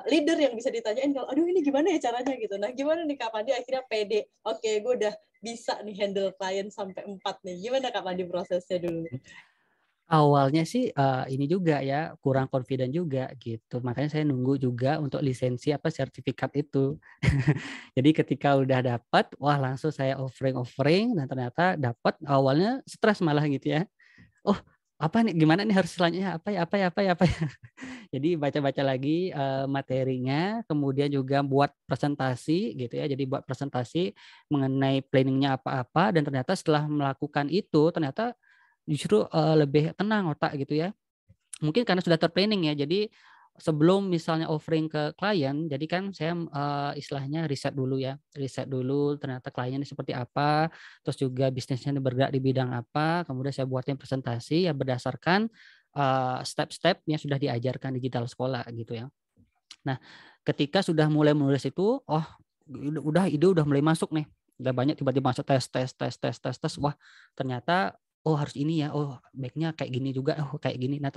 leader yang bisa ditanyain kalau aduh ini gimana ya caranya gitu. Nah, gimana nih Kak Pandi akhirnya pede, oke gue udah bisa nih handle klien sampai 4 nih. Gimana Kak Pandi prosesnya dulu? Awalnya sih ini juga ya kurang confident juga gitu. Makanya saya nunggu juga untuk lisensi sertifikat itu. Jadi ketika udah dapat, wah langsung saya offering dan ternyata dapat. Awalnya stres malah gitu ya. Oh, apa nih, gimana nih harus selanjutnya, apa ya. Jadi baca-baca lagi materinya, kemudian juga buat presentasi gitu ya. Jadi buat presentasi mengenai planningnya apa-apa, dan ternyata setelah melakukan itu ternyata justru lebih tenang otak gitu ya. Mungkin karena sudah terplanning ya. Jadi sebelum misalnya offering ke klien, jadi kan saya istilahnya riset dulu ya. Riset dulu ternyata kliennya seperti apa, terus juga bisnisnya bergerak di bidang apa, kemudian saya buatin presentasi ya berdasarkan step-step yang sudah diajarkan digital sekolah gitu ya. Nah, ketika sudah mulai menulis itu, oh ide udah mulai masuk nih. Udah banyak tiba-tiba masuk tes. Wah, ternyata oh harus ini ya. Oh, baiknya kayak gini juga. Oh, kayak gini. Nah,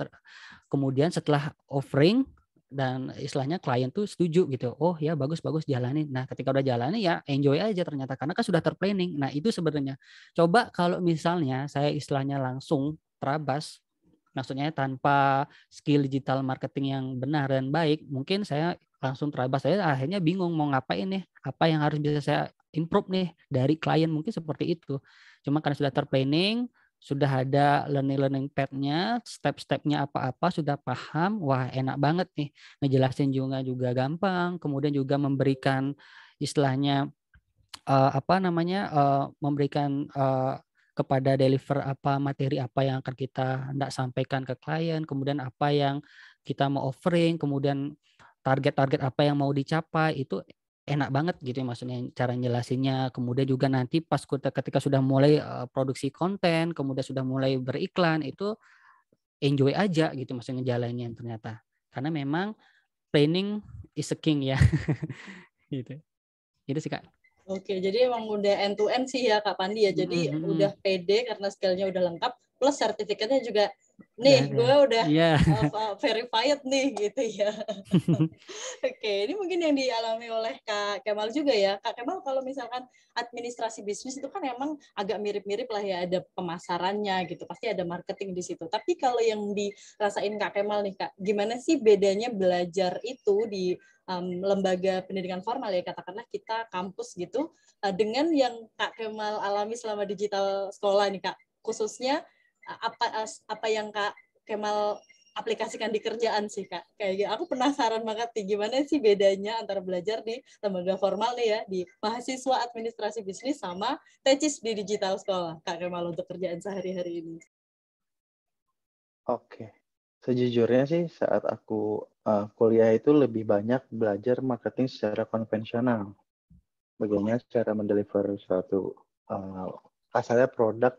kemudian setelah offering dan istilahnya klien tuh setuju gitu. Oh ya bagus jalanin. Nah, ketika udah jalanin ya enjoy aja ternyata karena kan sudah terplanning. Nah, itu sebenarnya. Coba kalau misalnya saya istilahnya langsung terabas, maksudnya tanpa skill digital marketing yang benar dan baik, mungkin saya langsung terabas, saya akhirnya bingung mau ngapain nih, apa yang harus bisa saya improve nih dari klien, mungkin seperti itu. Cuma karena sudah terplanning, sudah ada learning path-nya, step-stepnya apa-apa sudah paham, wah enak banget nih, ngejelasin juga gampang, kemudian juga memberikan istilahnya memberikan kepada deliver materi apa yang akan kita hendak sampaikan ke klien, kemudian apa yang kita mau offering, kemudian target-target apa yang mau dicapai, itu enak banget gitu ya, maksudnya cara jelasinnya. Kemudian juga nanti pas ketika sudah mulai produksi konten, kemudian sudah mulai beriklan, itu enjoy aja gitu maksudnya jalannya ternyata. Karena memang planning is a king ya. Gitu. Gitu sih Kak. Oke, jadi emang udah end to end sih ya Kak Pandi ya. Jadi udah pede karena skillnya udah lengkap, plus sertifikatnya juga nih gue udah verified nih gitu ya. Oke, ini mungkin yang dialami oleh Kak Kemal juga ya. Kak Kemal kalau misalkan administrasi bisnis itu kan emang agak mirip-mirip lah ya, ada pemasarannya gitu, pasti ada marketing di situ. Tapi kalau yang dirasain Kak Kemal nih Kak, gimana sih bedanya belajar itu di lembaga pendidikan formal ya, katakanlah kita kampus gitu, dengan yang Kak Kemal alami selama digital sekolah nih Kak, khususnya apa yang Kak Kemal aplikasikan di kerjaan sih Kak. Kayak gitu. Aku penasaran banget nih gimana sih bedanya antara belajar di lembaga formal nih ya, di mahasiswa administrasi bisnis sama tesis di digital sekolah Kak Kemal untuk kerjaan sehari-hari ini. Oke. Sejujurnya sih saat aku kuliah itu lebih banyak belajar marketing secara konvensional. Bagaimana cara mendeliver suatu kasarnya produk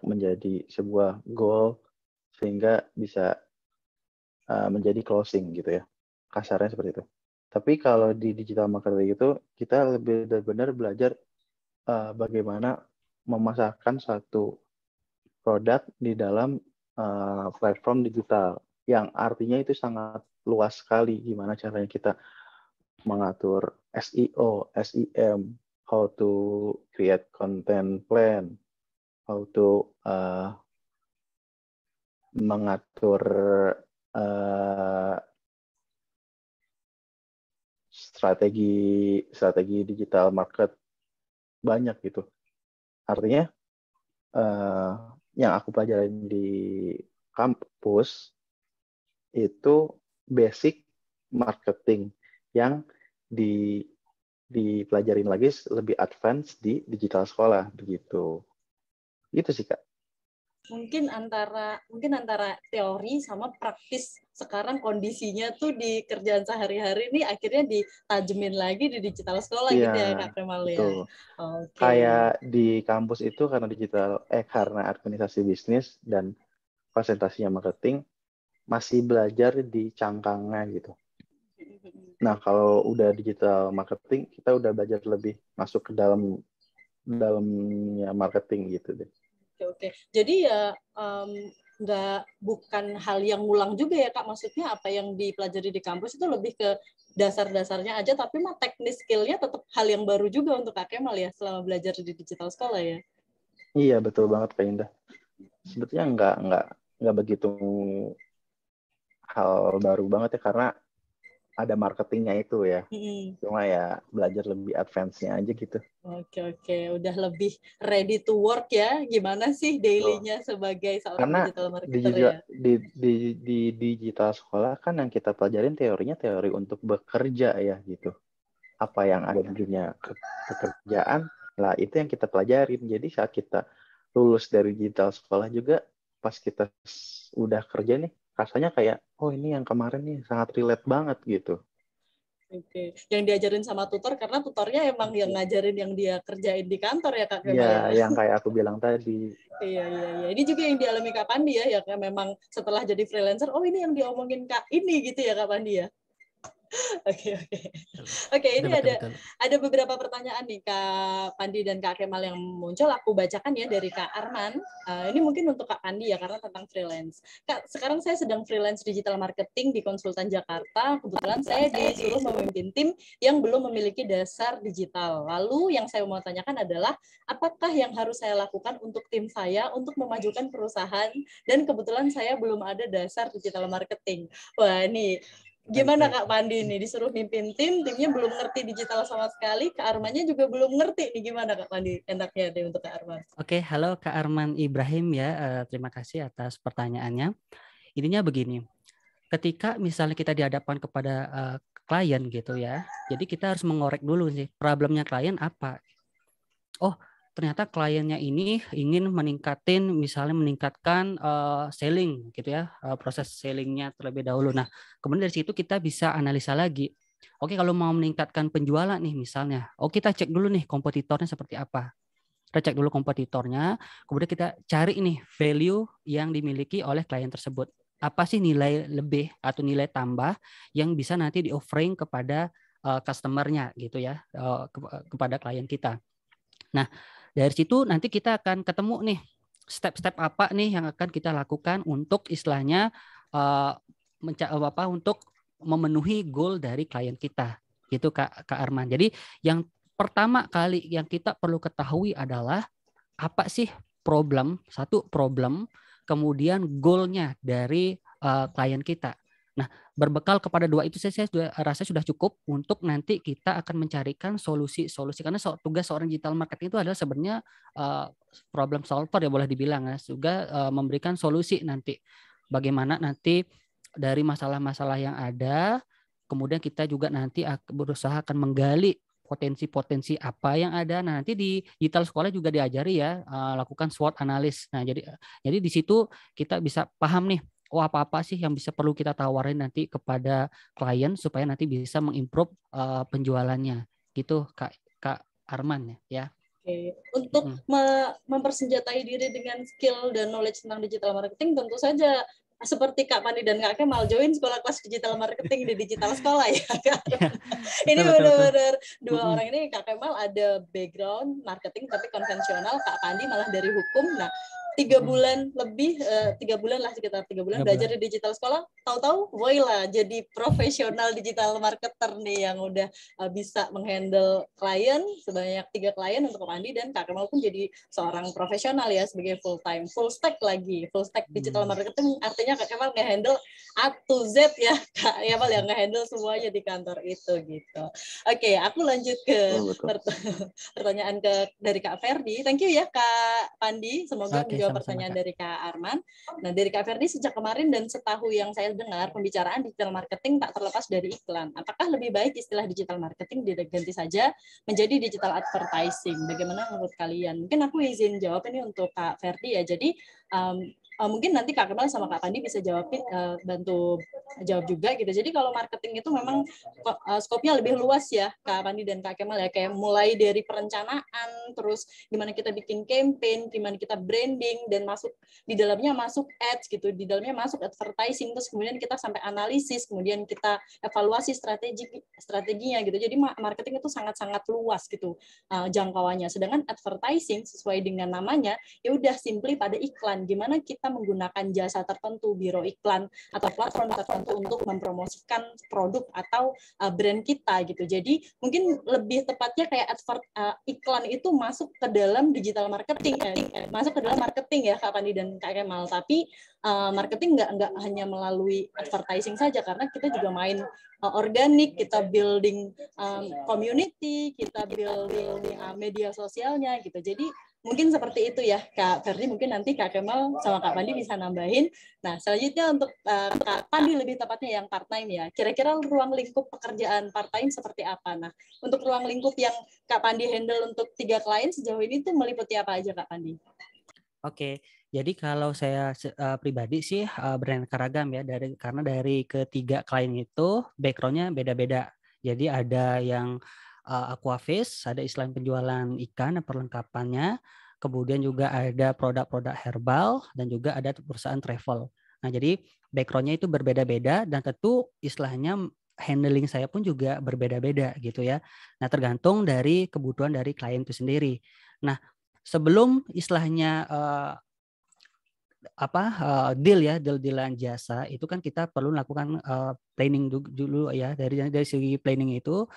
menjadi sebuah goal sehingga bisa menjadi closing gitu ya. Kasarnya seperti itu. Tapi kalau di digital marketing itu kita lebih benar-benar belajar bagaimana memasarkan satu produk di dalam platform digital, yang artinya itu sangat luas sekali gimana caranya kita mengatur SEO, SEM, how to create content plan, how to mengatur strategi digital market, banyak gitu. Artinya yang aku pelajarin di kampus itu basic marketing yang dipelajarin lagi lebih advance di digital sekolah begitu. Gitu sih Kak. Mungkin antara teori sama praktis sekarang kondisinya tuh di kerjaan sehari-hari ini akhirnya ditajemin lagi di digital sekolah gitu ya Kak Kemal ya. Okay. Kayak di kampus itu karena karena administrasi bisnis dan konsentrasinya marketing masih belajar di cangkangnya gitu. Nah, kalau udah digital marketing kita udah belajar lebih masuk ke dalamnya marketing gitu deh. Oke. Jadi ya bukan hal yang ngulang juga ya Kak, maksudnya apa yang dipelajari di kampus itu lebih ke dasar-dasarnya aja, tapi mah teknis skill-nya tetap hal yang baru juga untuk Kak Kemal ya selama belajar di digital sekolah ya. Iya, betul banget Kak Indah. sebetulnya nggak begitu hal baru banget ya, karena ada marketingnya itu ya. Cuma ya belajar lebih advance-nya aja gitu. Oke, udah lebih ready to work ya. Gimana sih daily-nya sebagai seorang Karena digital marketer ya? di digital sekolah kan yang kita pelajarin teorinya teori untuk bekerja ya gitu. Apa yang ada di dunia pekerjaan lah itu yang kita pelajarin. Jadi saat kita lulus dari digital sekolah juga, pas kita udah kerja nih, rasanya kayak, oh ini yang kemarin nih sangat relate banget gitu. Oke, yang diajarin sama tutor karena tutornya emang yang ngajarin yang dia kerjain di kantor ya Kak Kemal Iya, ya. yang kayak aku bilang tadi. Iya. Ini juga yang dialami Kak Pandi ya, memang setelah jadi freelancer, oh ini yang diomongin Kak ini gitu ya Kak Pandi ya. Oke, ini Betul. ada beberapa pertanyaan nih Kak Pandi dan Kak Kemal yang muncul. Aku bacakan ya dari Kak Arman. Ini mungkin untuk Kak Pandi ya, karena tentang freelance. Kak, sekarang saya sedang freelance digital marketing di konsultan Jakarta. Kebetulan saya disuruh memimpin tim yang belum memiliki dasar digital. Lalu yang saya mau tanyakan adalah, apakah yang harus saya lakukan untuk tim saya untuk memajukan perusahaan? Dan kebetulan saya belum ada dasar digital marketing. Wah, ini gimana Kak Pandi nih, disuruh mimpin timnya belum ngerti digital sama sekali, Kak Armannya juga belum ngerti nih, gimana Kak Pandi enaknya deh untuk Kak Arman? Oke, halo Kak Arman Ibrahim ya, terima kasih atas pertanyaannya. Intinya begini, ketika misalnya kita dihadapkan kepada klien gitu ya, jadi kita harus mengorek dulu sih problemnya klien apa. Oh, ternyata kliennya ini ingin meningkatkan selling gitu ya, proses sellingnya terlebih dahulu. Nah, kemudian dari situ kita bisa analisa lagi. Oke, kalau mau meningkatkan penjualan nih misalnya, kita cek dulu nih kompetitornya seperti apa. Kita cek dulu kompetitornya, kemudian kita cari nih value yang dimiliki oleh klien tersebut. Apa sih nilai lebih atau nilai tambah yang bisa nanti di-offering kepada customer-nya gitu ya, kepada klien kita. Nah, dari situ nanti kita akan ketemu nih step-step apa nih yang akan kita lakukan untuk istilahnya untuk memenuhi goal dari klien kita. Gitu Kak Arman. Jadi yang pertama kali yang kita perlu ketahui adalah apa sih satu problem, kemudian goal-nya dari klien kita. Nah, berbekal kepada dua itu saya rasa sudah cukup untuk nanti kita akan mencarikan solusi-solusi, karena tugas seorang digital marketing itu adalah sebenarnya problem solver ya boleh dibilang ya, juga memberikan solusi nanti bagaimana nanti dari masalah-masalah yang ada, kemudian kita juga nanti berusaha akan menggali potensi-potensi apa yang ada. Nah, nanti di digital sekolah juga diajari ya lakukan SWOT analis. Nah, jadi di situ kita bisa paham nih, apa-apa sih yang bisa perlu kita tawarin nanti kepada klien supaya nanti bisa mengimprove penjualannya. Gitu Kak Arman ya. Oke. Untuk mempersenjatai diri dengan skill dan knowledge tentang digital marketing, tentu saja seperti Kak Pandi dan Kak Kemal join sekolah kelas digital marketing di digital sekolah ya. Ini benar-benar dua orang ini. Kak Kemal ada background marketing tapi konvensional, Kak Pandi malah dari hukum. Nah, 3 bulan lebih, 3 bulan lah, sekitar 3 bulan belajar di digital sekolah, tahu-tahu voila jadi profesional digital marketer nih yang udah bisa menghandle klien sebanyak 3 klien untuk Kak Pandi, dan Kak Kemal pun jadi seorang profesional ya sebagai full time, full stack lagi, full stack digital marketing, artinya Kak Kemal nge-handle A to Z ya Kak Kemal yang nge-handle semuanya di kantor itu gitu. Oke, aku lanjut ke pertanyaan dari Kak Ferdi. Thank you ya Kak Pandi, semoga menjawab pertanyaan dari Kak Arman. Nah, dari Kak Ferdi, sejak kemarin dan setahu yang saya dengar, pembicaraan digital marketing tak terlepas dari iklan. Apakah lebih baik istilah digital marketing diganti saja menjadi digital advertising? Bagaimana menurut kalian? Mungkin aku izin jawab ini untuk Kak Ferdi ya. Jadi mungkin nanti Kak Kemal sama Kak Pandi bisa bantu jawab juga gitu. Jadi kalau marketing itu memang skopnya lebih luas ya Kak Pandi dan Kak Kemal ya, kayak mulai dari perencanaan, terus gimana kita bikin campaign, gimana kita branding, dan di dalamnya masuk ads gitu, di dalamnya masuk advertising, terus kemudian kita sampai analisis, kemudian kita evaluasi strateginya gitu. Jadi marketing itu sangat-sangat luas gitu jangkauannya. Sedangkan advertising sesuai dengan namanya ya udah simply pada iklan, gimana kita menggunakan jasa tertentu, biro iklan atau platform membantu untuk mempromosikan produk atau brand kita gitu. Jadi mungkin lebih tepatnya kayak iklan itu masuk ke dalam digital marketing, masuk ke dalam marketing ya Kak Pandi dan Kak Kemal. Tapi marketing nggak hanya melalui advertising saja, karena kita juga main organik, kita building community, kita building media sosialnya gitu. Jadi mungkin seperti itu ya Kak Ferdi, mungkin nanti Kak Kemal sama Kak Pandi bisa nambahin. Nah selanjutnya untuk Kak Pandi lebih tepatnya yang part time ya, kira-kira ruang lingkup pekerjaan part time seperti apa? Nah untuk ruang lingkup yang Kak Pandi handle untuk 3 klien sejauh ini tuh meliputi apa aja Kak Pandi? Oke, jadi kalau saya pribadi sih beraneka ragam ya, karena dari ketiga klien itu backgroundnya beda-beda. Jadi ada yang aquafish, ada istilah penjualan ikan perlengkapannya, kemudian juga ada produk-produk herbal, dan juga ada perusahaan travel. Nah jadi backgroundnya itu berbeda-beda, dan tentu istilahnya handling saya pun juga berbeda-beda gitu ya. Nah tergantung dari kebutuhan dari klien itu sendiri. Nah sebelum istilahnya deal-dealan jasa itu kan kita perlu melakukan planning dulu ya. Dari segi planning itu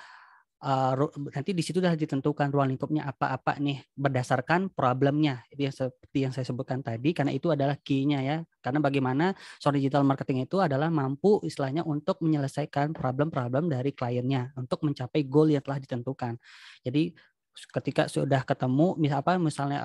nanti di situ sudah ditentukan ruang lingkupnya apa nih berdasarkan problemnya. Itu yang seperti yang saya sebutkan tadi, karena itu adalah key-nya ya. Karena bagaimana seorang digital marketing itu adalah mampu istilahnya untuk menyelesaikan problem-problem dari kliennya untuk mencapai goal yang telah ditentukan. Jadi ketika sudah ketemu misalnya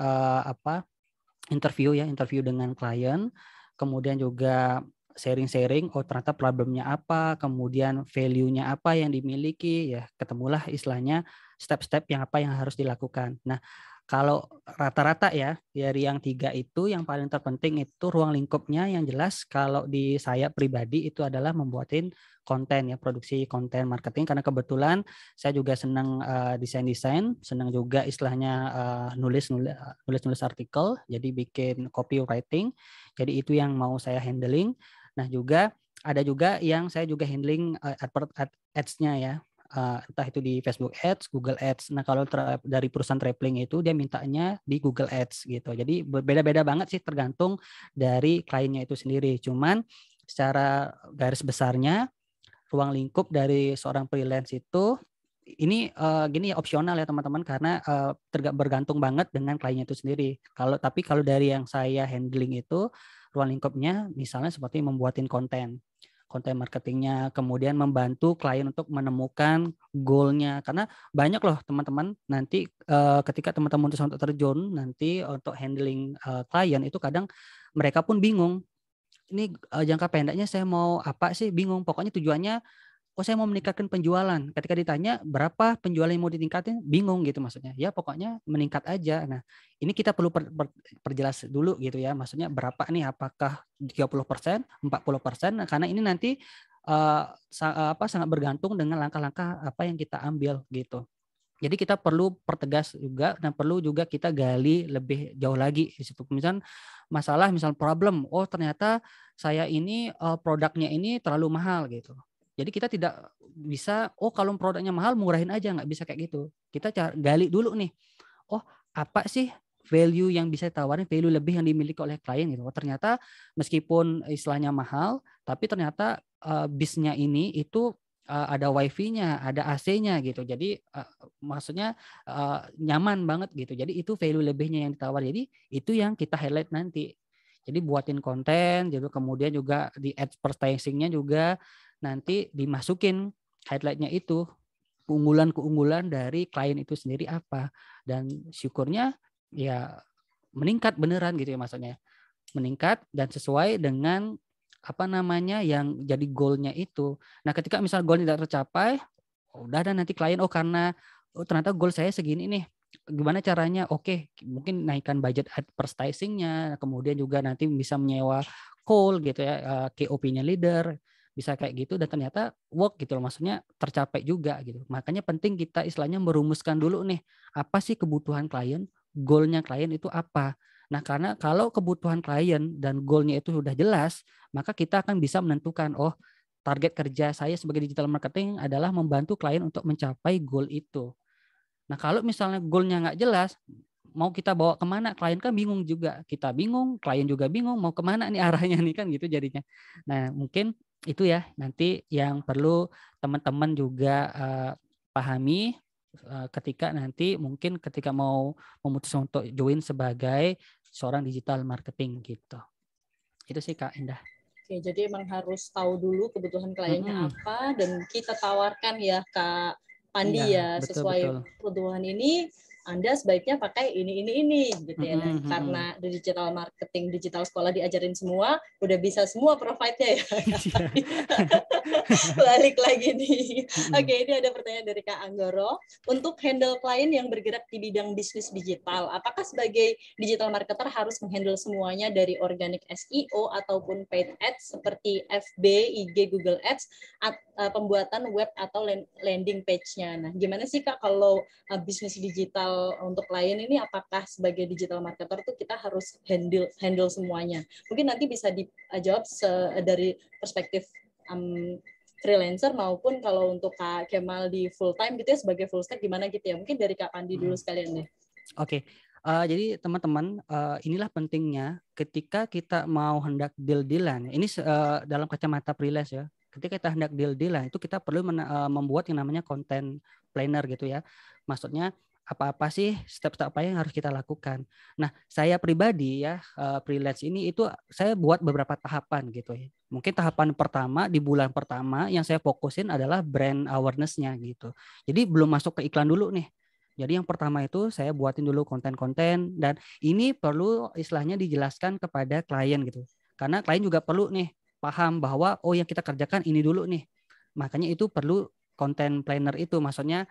interview dengan klien, kemudian juga sharing ternyata problemnya apa, kemudian value-nya apa yang dimiliki, ya ketemulah istilahnya step-step yang harus dilakukan. Nah kalau rata-rata ya dari yang 3 itu yang paling terpenting itu ruang lingkupnya yang jelas. Kalau di saya pribadi itu adalah membuatin konten ya, produksi konten marketing, karena kebetulan saya juga senang desain, senang juga istilahnya nulis artikel, jadi bikin copywriting. Jadi itu yang mau saya handling. Nah juga ada juga yang saya juga handling ads-nya ya. Entah itu di Facebook Ads, Google Ads. Nah kalau dari perusahaan traveling itu dia mintanya di Google Ads gitu. Jadi berbeda-beda banget sih tergantung dari kliennya itu sendiri. Cuman secara garis besarnya ruang lingkup dari seorang freelance itu ini gini opsional ya teman-teman, karena bergantung banget dengan kliennya itu sendiri. Tapi kalau dari yang saya handling itu ruang lingkupnya misalnya seperti membuatin konten marketingnya, kemudian membantu klien untuk menemukan goal-nya. Karena banyak loh teman-teman nanti ketika teman-teman untuk terjun nanti untuk handling klien itu kadang mereka pun bingung. Ini jangka pendeknya saya mau apa sih, bingung. Pokoknya tujuannya saya mau meningkatkan penjualan. Ketika ditanya berapa penjualan yang mau ditingkatin, bingung gitu maksudnya. Ya pokoknya meningkat aja. Nah ini kita perlu perjelas dulu gitu ya. Maksudnya berapa nih, apakah 30%, 40%? Nah, karena ini nanti sangat bergantung dengan langkah-langkah apa yang kita ambil gitu. Jadi kita perlu pertegas juga, dan perlu juga kita gali lebih jauh lagi di situ. Misal problem, ternyata saya ini produknya ini terlalu mahal gitu. Jadi kita tidak bisa, kalau produknya mahal murahin aja, nggak bisa kayak gitu. Kita gali dulu nih, apa sih value yang bisa ditawarin, value lebih yang dimiliki oleh klien gitu. Ternyata meskipun istilahnya mahal, tapi ternyata bisnya ini itu ada wifi-nya, ada AC-nya gitu. Jadi maksudnya nyaman banget gitu. Jadi itu value lebihnya yang ditawar. Jadi itu yang kita highlight nanti. Jadi buatin konten, jadi kemudian juga di advertising-nya juga nanti dimasukin highlight-nya itu, keunggulan dari klien itu sendiri apa, dan syukurnya ya meningkat beneran gitu ya, maksudnya meningkat dan sesuai dengan yang jadi goalnya itu. Nah ketika misal goal tidak tercapai, udah ada nanti klien karena ternyata goal saya segini nih, gimana caranya? Mungkin naikkan budget advertising-nya, kemudian juga nanti bisa menyewa call gitu ya, key opinion leader, bisa kayak gitu, dan ternyata work gitu loh, maksudnya tercapai juga gitu. Makanya penting kita istilahnya merumuskan dulu nih, apa sih kebutuhan klien, goalnya klien itu apa. Nah karena kalau kebutuhan klien dan goalnya itu sudah jelas, maka kita akan bisa menentukan, target kerja saya sebagai digital marketing adalah membantu klien untuk mencapai goal itu. Nah kalau misalnya goalnya nggak jelas, mau kita bawa kemana, klien kan bingung juga, kita bingung, klien juga bingung, mau kemana nih arahnya nih kan gitu jadinya. Nah mungkin Itu ya nanti yang perlu teman-teman juga pahami ketika nanti mungkin ketika mau memutuskan untuk join sebagai seorang digital marketing gitu. Itu sih Kak Indah. Oke, jadi emang harus tahu dulu kebutuhan kliennya apa dan kita tawarkan ya Kak Pandi Iya, ya betul, sesuai betul. kebutuhan ini Anda sebaiknya pakai ini gitu ya. Nah, karena di digital marketing, digital sekolah diajarin semua, udah bisa semua provide-nya ya. Balik lagi nih. Oke, ini ada pertanyaan dari Kak Anggoro. Untuk handle klien yang bergerak di bidang bisnis digital, apakah sebagai digital marketer harus menghandle semuanya dari organic SEO ataupun paid ads seperti FB, IG, Google Ads, pembuatan web atau landing page-nya? Nah, gimana sih Kak kalau bisnis digital untuk klien ini, apakah sebagai digital marketer tuh kita harus handle semuanya? Mungkin nanti bisa dijawab dari perspektif freelancer maupun kalau untuk Kak Kemal di full time gitu ya sebagai full stack gimana gitu ya. Mungkin dari Kak Pandi dulu sekalian deh. Oke. Jadi teman-teman, inilah pentingnya ketika kita mau hendak deal-dealan. Ini dalam kacamata freelance ya. Ketika kita hendak deal-dealan itu kita perlu membuat yang namanya content planner gitu ya. Maksudnya apa-apa sih step-step apa yang harus kita lakukan. Nah, saya pribadi ya freelance ini itu saya buat beberapa tahapan gitu ya. Mungkin tahapan pertama di bulan pertama yang saya fokusin adalah brand awareness-nya gitu. Jadi belum masuk ke iklan dulu nih. Jadi yang pertama itu saya buatin dulu konten-konten dan ini perlu istilahnya dijelaskan kepada klien gitu. Karena klien juga perlu nih paham bahwa oh yang kita kerjakan ini dulu nih. Makanya itu perlu content planner itu, maksudnya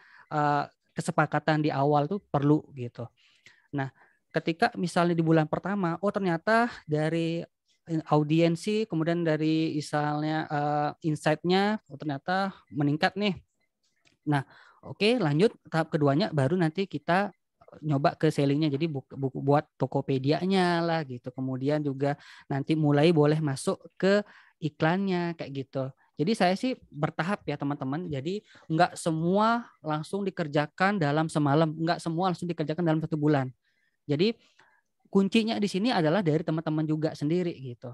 kesepakatan di awal tuh perlu gitu. Nah, ketika misalnya di bulan pertama, oh ternyata dari audiensi, kemudian dari misalnya insight-nya, oh ternyata meningkat nih. Nah, oke, lanjut tahap keduanya baru nanti kita nyoba ke sellingnya, jadi buat Tokopedia-nya lah gitu. Kemudian juga nanti mulai boleh masuk ke iklannya kayak gitu. Jadi saya sih bertahap ya teman-teman. Jadi nggak semua langsung dikerjakan dalam semalam, nggak semua langsung dikerjakan dalam 1 bulan. Jadi kuncinya di sini adalah dari teman-teman juga sendiri gitu.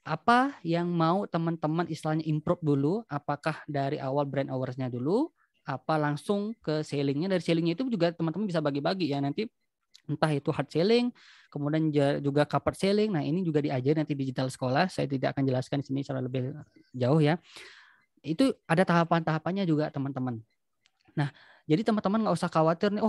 Apa yang mau teman-teman istilahnya improve dulu, apakah dari awal brand awareness-nya dulu, apa langsung ke sellingnya. Dari sellingnya itu juga teman-teman bisa bagi-bagi ya nanti, entah itu hard selling, kemudian juga covered selling. Nah ini juga diajarin nanti digital sekolah, saya tidak akan jelaskan di sini secara lebih jauh ya. Itu ada tahapan-tahapannya juga teman-teman. Nah jadi teman-teman nggak usah khawatir nih,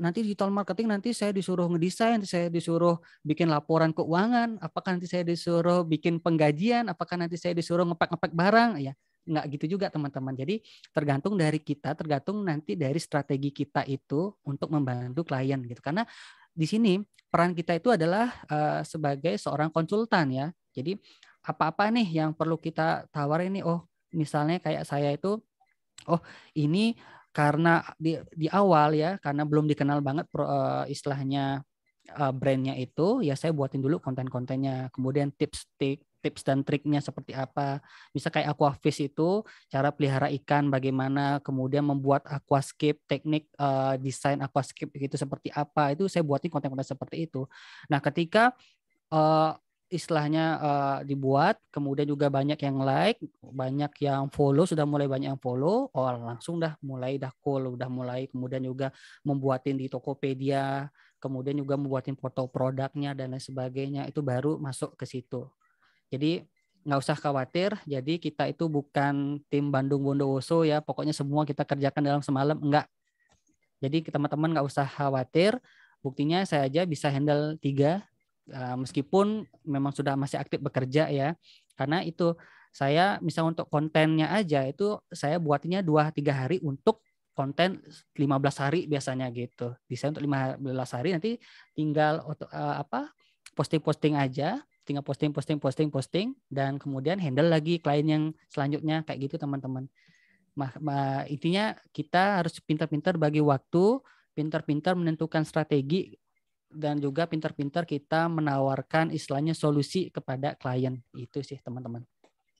nanti digital marketing nanti saya disuruh ngedesain, saya disuruh bikin laporan keuangan, apakah nanti saya disuruh bikin penggajian, apakah nanti saya disuruh ngepak barang, ya nggak gitu juga teman-teman. Jadi tergantung dari kita, tergantung nanti dari strategi kita itu untuk membantu klien gitu. Karena di sini peran kita itu adalah sebagai seorang konsultan ya. Jadi apa-apa nih yang perlu kita tawarin nih, oh misalnya kayak saya itu, oh ini karena di awal ya, karena belum dikenal banget istilahnya brandnya itu, ya saya buatin dulu konten-kontennya. Kemudian tips dan triknya seperti apa. Bisa kayak aquafish itu, cara pelihara ikan bagaimana, kemudian membuat aquascape, teknik desain aquascape itu seperti apa, itu saya buatin konten-konten seperti itu. Nah ketika istilahnya dibuat, kemudian juga banyak yang like, banyak yang follow, sudah mulai banyak yang follow, oh langsung dah mulai cool, udah mulai kemudian juga membuatin di Tokopedia, kemudian juga membuatin foto produknya dan lain sebagainya, itu baru masuk ke situ. Jadi nggak usah khawatir, jadi kita itu bukan tim Bandung Bondowoso ya, pokoknya semua kita kerjakan dalam semalam, enggak. Jadi teman-teman nggak usah khawatir, buktinya saya aja bisa handle 3, meskipun memang sudah masih aktif bekerja ya, karena itu saya misal untuk kontennya aja itu saya buatnya 2-3 hari untuk konten 15 hari biasanya gitu. Desain untuk 15 hari, nanti tinggal posting aja, tinggal posting dan kemudian handle lagi klien yang selanjutnya kayak gitu teman-teman. Intinya kita harus pintar-pintar bagi waktu, pintar-pintar menentukan strategi, dan juga pintar-pintar kita menawarkan istilahnya solusi kepada klien. Itu sih teman-teman.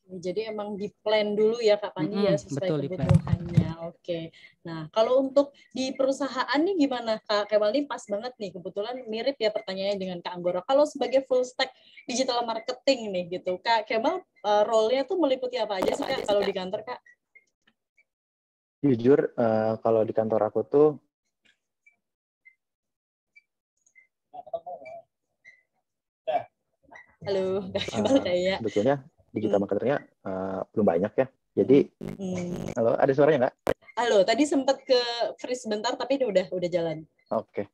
Jadi emang di plan dulu ya Kak Pandi ya sesuai Betul, di plan. kebutuhannya. Oke. Nah, kalau untuk di perusahaan nih gimana Kak Kemal? Ini pas banget nih, kebetulan mirip ya pertanyaannya dengan Kak Anggoro. Kalau sebagai full stack digital marketing nih gitu, Kak Kemal role-nya tuh meliputi apa aja sih Kak kalau di kantor Kak? Jujur, kalau di kantor aku tuh Halo, Kak Kemal kayak. sebetulnya digital marketernya belum banyak ya. Jadi, halo, ada suaranya nggak? Halo, tadi sempat ke freeze sebentar tapi ini udah jalan. Oke.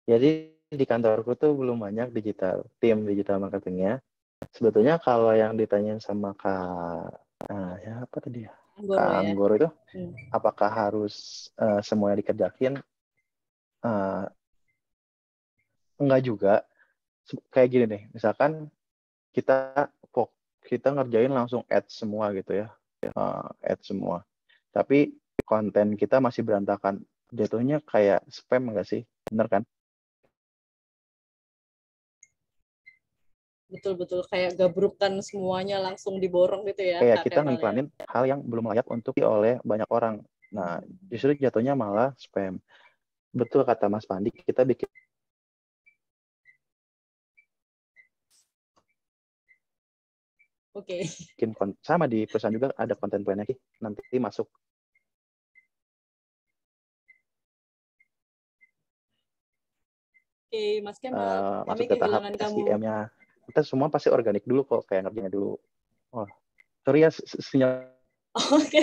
Jadi di kantorku tuh belum banyak tim digital marketingnya. Sebetulnya kalau yang ditanyain sama ya apa tadi ya? Anggoro Kak ya. Anggoro itu, apakah harus semuanya dikerjain? Enggak juga. Kayak gini nih, misalkan kita ngerjain langsung ads semua gitu ya, ads semua. Tapi konten kita masih berantakan. Jatuhnya kayak spam nggak sih? Bener kan? Betul-betul kayak gabrukan semuanya langsung diborong gitu ya Kayak Kak kita Kemal ya. ngiklanin hal yang belum layak untuk oleh banyak orang. Nah, justru jatuhnya malah spam. Betul kata Mas Pandi, kita bikin Oke. sama di perusahaan juga ada konten plannya nanti masuk Oke, Mas Kemal, kami masuk ke tahap kehilangan kamu. SEM-nya. Kita semua pasti organik dulu kok, kayak ngerjainnya dulu. Oh, sorry ya, sinyalnya Oke.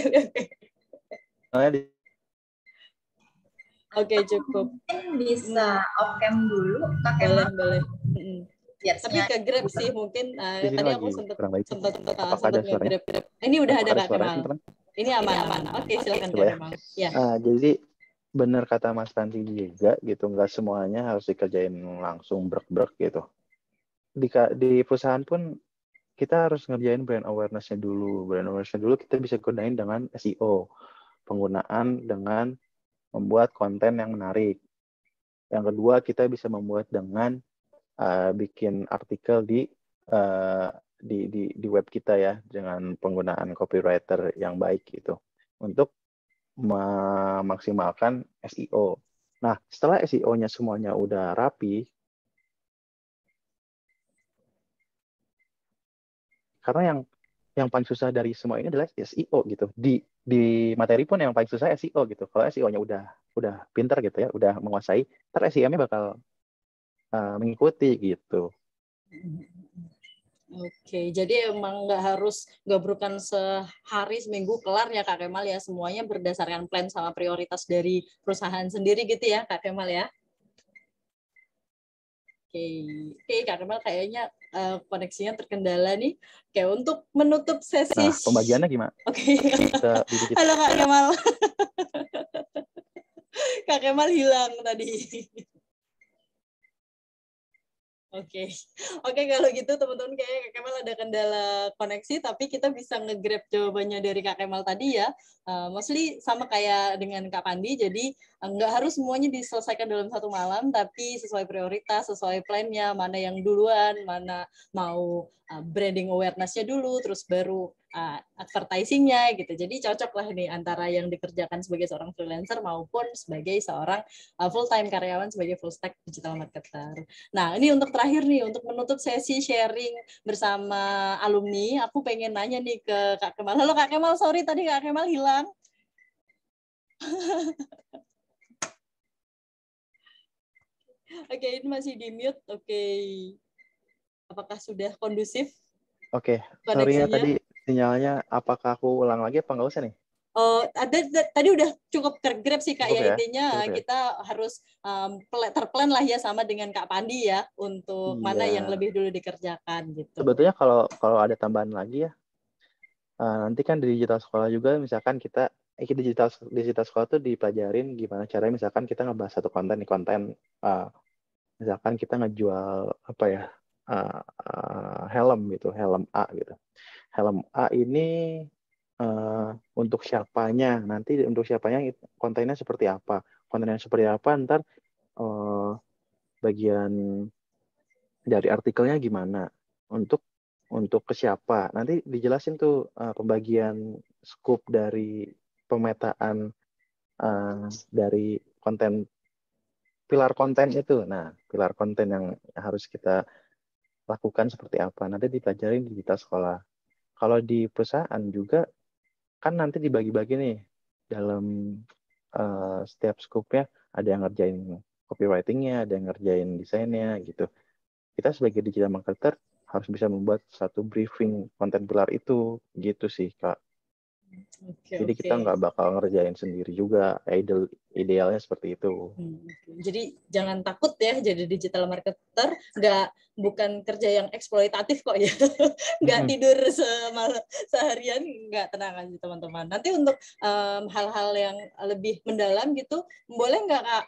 Oke, cukup. Mungkin bisa off-cam dulu, Kak Kemal. Boleh. Biar Tapi ke Grab sih mungkin di sini tadi lagi aku sempat kurang baik. Apakah ada suaranya? nge-Grab. Ini udah ada Apakah ada Kak suaranya, Kemal. teman-teman? Ini aman. Oke, silakan Coba Kak ya. Kemal. Ya. Jadi benar kata Mas Tanti juga gitu, nggak semuanya harus dikerjain langsung brek-brek gitu. Di perusahaan pun kita harus ngerjain brand awareness-nya dulu. Brand awareness-nya dulu kita bisa gunain dengan SEO. Penggunaan dengan membuat konten yang menarik. Yang kedua, kita bisa membuat dengan bikin artikel di web kita ya, dengan penggunaan copywriter yang baik gitu. Untuk memaksimalkan SEO. Nah, setelah SEO-nya semuanya udah rapi, karena yang paling susah dari semua ini adalah SEO gitu. Di materi pun yang paling susah SEO gitu. Kalau SEO-nya udah pintar gitu ya, udah menguasai, ntar SEM-nya bakal mengikuti gitu. Oke, jadi emang nggak harus gabrukan sehari seminggu kelar ya Kak Kemal ya. Semuanya berdasarkan plan sama prioritas dari perusahaan sendiri gitu ya Kak Kemal ya. Oke, Kak Kemal kayaknya koneksinya terkendala nih. Oke, untuk menutup sesi. Nah, pembagiannya gimana? Oke. Halo Kak Kemal. Kak Kemal hilang tadi. Oke, kalau gitu teman-teman kayak Kak Kemal ada kendala koneksi, tapi kita bisa nge-grab jawabannya dari Kak Kemal tadi ya. Mostly sama kayak dengan Kak Pandi, jadi nggak harus semuanya diselesaikan dalam satu malam, tapi sesuai prioritas, sesuai plan-nya, mana yang duluan, mana mau branding awareness-nya dulu, terus baru advertising-nya gitu. Jadi cocok lah nih antara yang dikerjakan sebagai seorang freelancer maupun sebagai seorang full-time karyawan sebagai full stack digital marketer. Nah, ini untuk terakhir nih, untuk menutup sesi sharing bersama alumni, aku pengen nanya nih ke Kak Kemal. Halo Kak Kemal, sorry tadi Kak Kemal hilang. Oke, ini masih di mute. Oke. Apakah sudah kondusif? Oke, sorry ya tadi sinyalnya. Apakah aku ulang lagi apa nggak usah nih? Tadi udah cukup tergrab sih Kak, cukup ya intinya cukup kita harus terplan lah ya sama dengan Kak Pandi ya untuk mana yang lebih dulu dikerjakan gitu. Sebetulnya kalau ada tambahan lagi ya, nanti kan di digital sekolah juga misalkan kita digital sekolah tuh dipelajarin gimana caranya misalkan kita ngebahas satu konten misalkan kita ngejual apa ya, helm gitu, helm A gitu. Helm A ini untuk siapanya, nanti untuk siapanya kontennya seperti apa, ntar bagian dari artikelnya gimana, untuk untuk ke siapa. Nanti dijelasin tuh pembagian scope dari pemetaan dari konten, pilar konten itu. Nah, pilar konten yang harus kita lakukan seperti apa. Nanti dipelajarin di digital sekolah. Kalau di perusahaan juga kan nanti dibagi-bagi nih dalam setiap scope-nya, ada yang ngerjain copywriting-nya, ada yang ngerjain desainnya gitu. Kita sebagai digital marketer harus bisa membuat satu briefing konten pilar itu gitu sih, Kak. Oke, Jadi oke. kita nggak bakal ngerjain sendiri juga. Idealnya seperti itu. Jadi jangan takut ya jadi digital marketer, bukan kerja yang eksploitatif kok ya. Nggak tidur seharian, nggak, tenang aja teman-teman. Nanti untuk hal-hal yang lebih mendalam gitu, boleh nggak Kak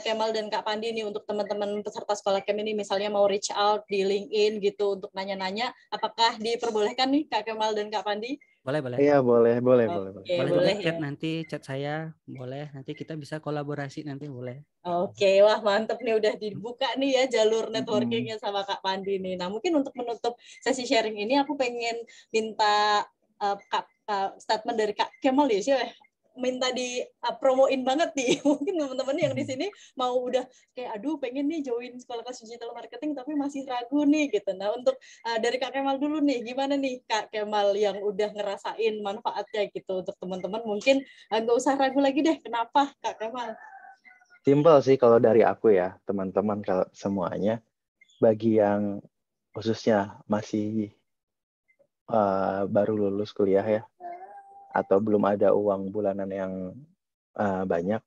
Kemal dan Kak Pandi nih untuk teman-teman peserta sekolah Kem ini misalnya mau reach out di LinkedIn gitu untuk nanya-nanya, apakah diperbolehkan nih Kak Kemal dan Kak Pandi? Boleh, boleh. Iya, boleh. Oke, Boleh juga boleh chat ya. nanti, chat saya, boleh. Nanti kita bisa kolaborasi nanti, boleh. Oke, wah mantep nih udah dibuka nih ya jalur networkingnya sama Kak Pandi nih. Nah mungkin untuk menutup sesi sharing ini aku pengen minta statement dari Kak Kemal ya sih, minta di promoin banget nih. Mungkin teman-teman yang di sini mau udah kayak aduh pengen nih join sekolah kelas digital marketing tapi masih ragu nih gitu. Nah untuk dari Kak Kemal dulu nih, gimana nih Kak Kemal yang udah ngerasain manfaatnya gitu untuk teman-teman, mungkin nggak usah ragu lagi deh. Kenapa Kak Kemal? Simpel sih kalau dari aku ya, teman-teman, kalau semuanya, bagi yang khususnya masih baru lulus kuliah ya, atau belum ada uang bulanan yang banyak,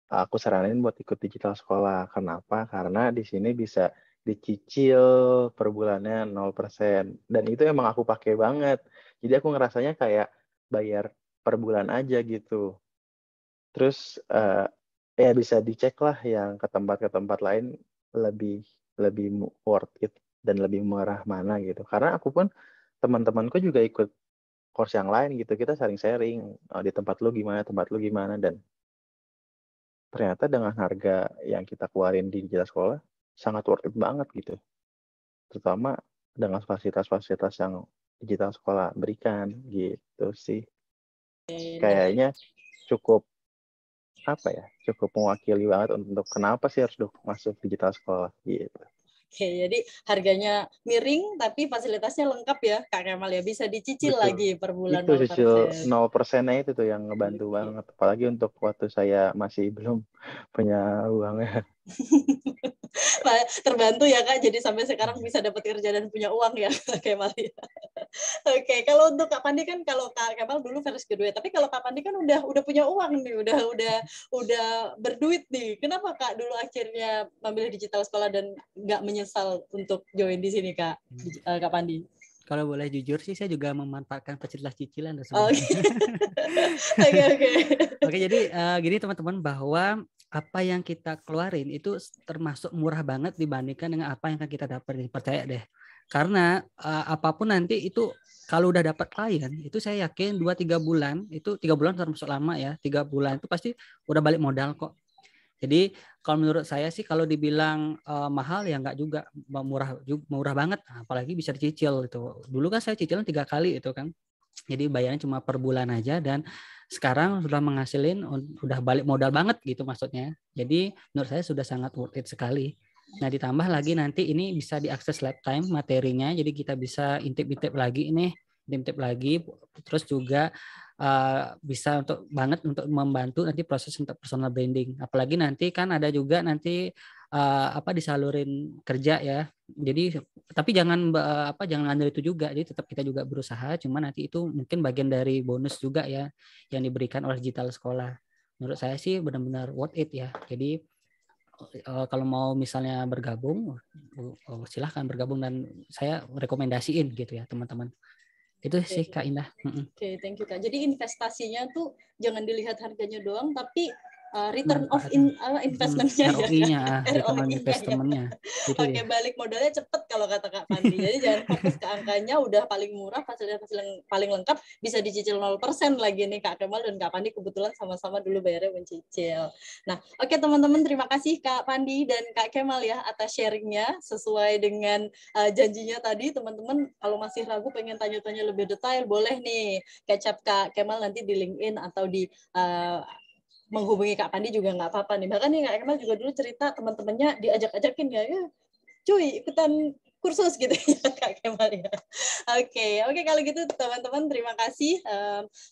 aku saranin buat ikut digital sekolah. Kenapa? Karena di sini bisa dicicil per bulannya 0%. Dan itu emang aku pakai banget. Jadi aku ngerasanya kayak bayar per bulan aja gitu. Terus ya bisa dicek lah yang ke tempat lain lebih worth it dan lebih murah mana gitu. Karena aku pun, teman-temanku juga ikut course yang lain gitu. Kita saling sharing, di tempat lu gimana, dan ternyata dengan harga yang kita keluarin di digital sekolah sangat worth it banget gitu. Terutama dengan fasilitas-fasilitas yang digital sekolah berikan gitu sih. Kayaknya cukup cukup mewakili banget untuk kenapa sih harus masuk digital sekolah gitu. Oke, jadi harganya miring tapi fasilitasnya lengkap ya Kak Kemal ya, bisa dicicil Betul. lagi per bulan Itu cicil 0%. 0%-nya itu tuh yang ngebantu banget. Apalagi untuk waktu saya masih belum punya uangnya. Terbantu ya Kak, jadi sampai sekarang bisa dapat kerja dan punya uang ya Kak Kemal ya. Oke, kalau untuk Kak Pandi kan, kalau Kak Kemal dulu versi kedua, tapi kalau Kak Pandi kan udah punya uang nih, udah berduit nih. Kenapa Kak dulu akhirnya memilih digital sekolah dan nggak menyesal untuk join di sini Kak Pandi? Kalau boleh jujur sih, saya juga memanfaatkan fasilitas cicilan dan sebagainya. Oke. Oke, jadi gini teman-teman, bahwa apa yang kita keluarin itu termasuk murah banget dibandingkan dengan apa yang akan kita dapat. Percaya deh. Karena apapun nanti itu, kalau udah dapat klien itu saya yakin 2-3 bulan, itu 3 bulan termasuk lama ya, 3 bulan itu pasti udah balik modal kok. Jadi kalau menurut saya sih, kalau dibilang mahal ya enggak juga, murah banget, apalagi bisa dicicil itu. Dulu kan saya cicilan 3 kali itu kan. Jadi bayarnya cuma per bulan aja, dan sekarang sudah menghasilin, udah balik modal banget gitu maksudnya. Jadi menurut saya sudah sangat worth it sekali. Nah, ditambah lagi nanti ini bisa diakses lifetime materinya, jadi kita bisa intip-intip lagi ini, terus juga bisa untuk membantu nanti proses untuk personal branding. Apalagi nanti kan ada juga nanti disalurin kerja ya. Jadi tapi jangan andal itu juga. Jadi tetap kita juga berusaha, cuma nanti itu mungkin bagian dari bonus juga ya yang diberikan oleh digital sekolah. Menurut saya sih benar-benar worth it ya. Jadi kalau mau misalnya bergabung, silahkan bergabung, dan saya rekomendasiin gitu ya teman-teman. Itu sih Kak Indah. Oke, thank you Kak. Jadi investasinya tuh jangan dilihat harganya doang, tapi return of investment-nya ROI-nya, ya, return on ROI-nya ya. investment-nya. Gitu Oke, ya. balik modalnya cepet kalau kata Kak Pandi. Jadi jangan fokus ke angkanya, udah paling murah, fasilitas yang paling lengkap, bisa dicicil 0% lagi nih Kak Kemal dan Kak Pandi kebetulan sama-sama dulu bayarnya mencicil. Nah, oke teman-teman, terima kasih Kak Pandi dan Kak Kemal ya atas sharingnya. Sesuai dengan janjinya tadi, teman-teman kalau masih ragu pengen tanya-tanya lebih detail, boleh nih catch up Kak Kemal nanti di LinkedIn atau di menghubungi Kak Pandi juga nggak apa-apa nih. Bahkan nih Kak Kemal juga dulu cerita teman-temannya diajak-ajakin ya, cuy ikutan kursus gitu ya Kak Kemal ya. Oke, kalau gitu teman-teman terima kasih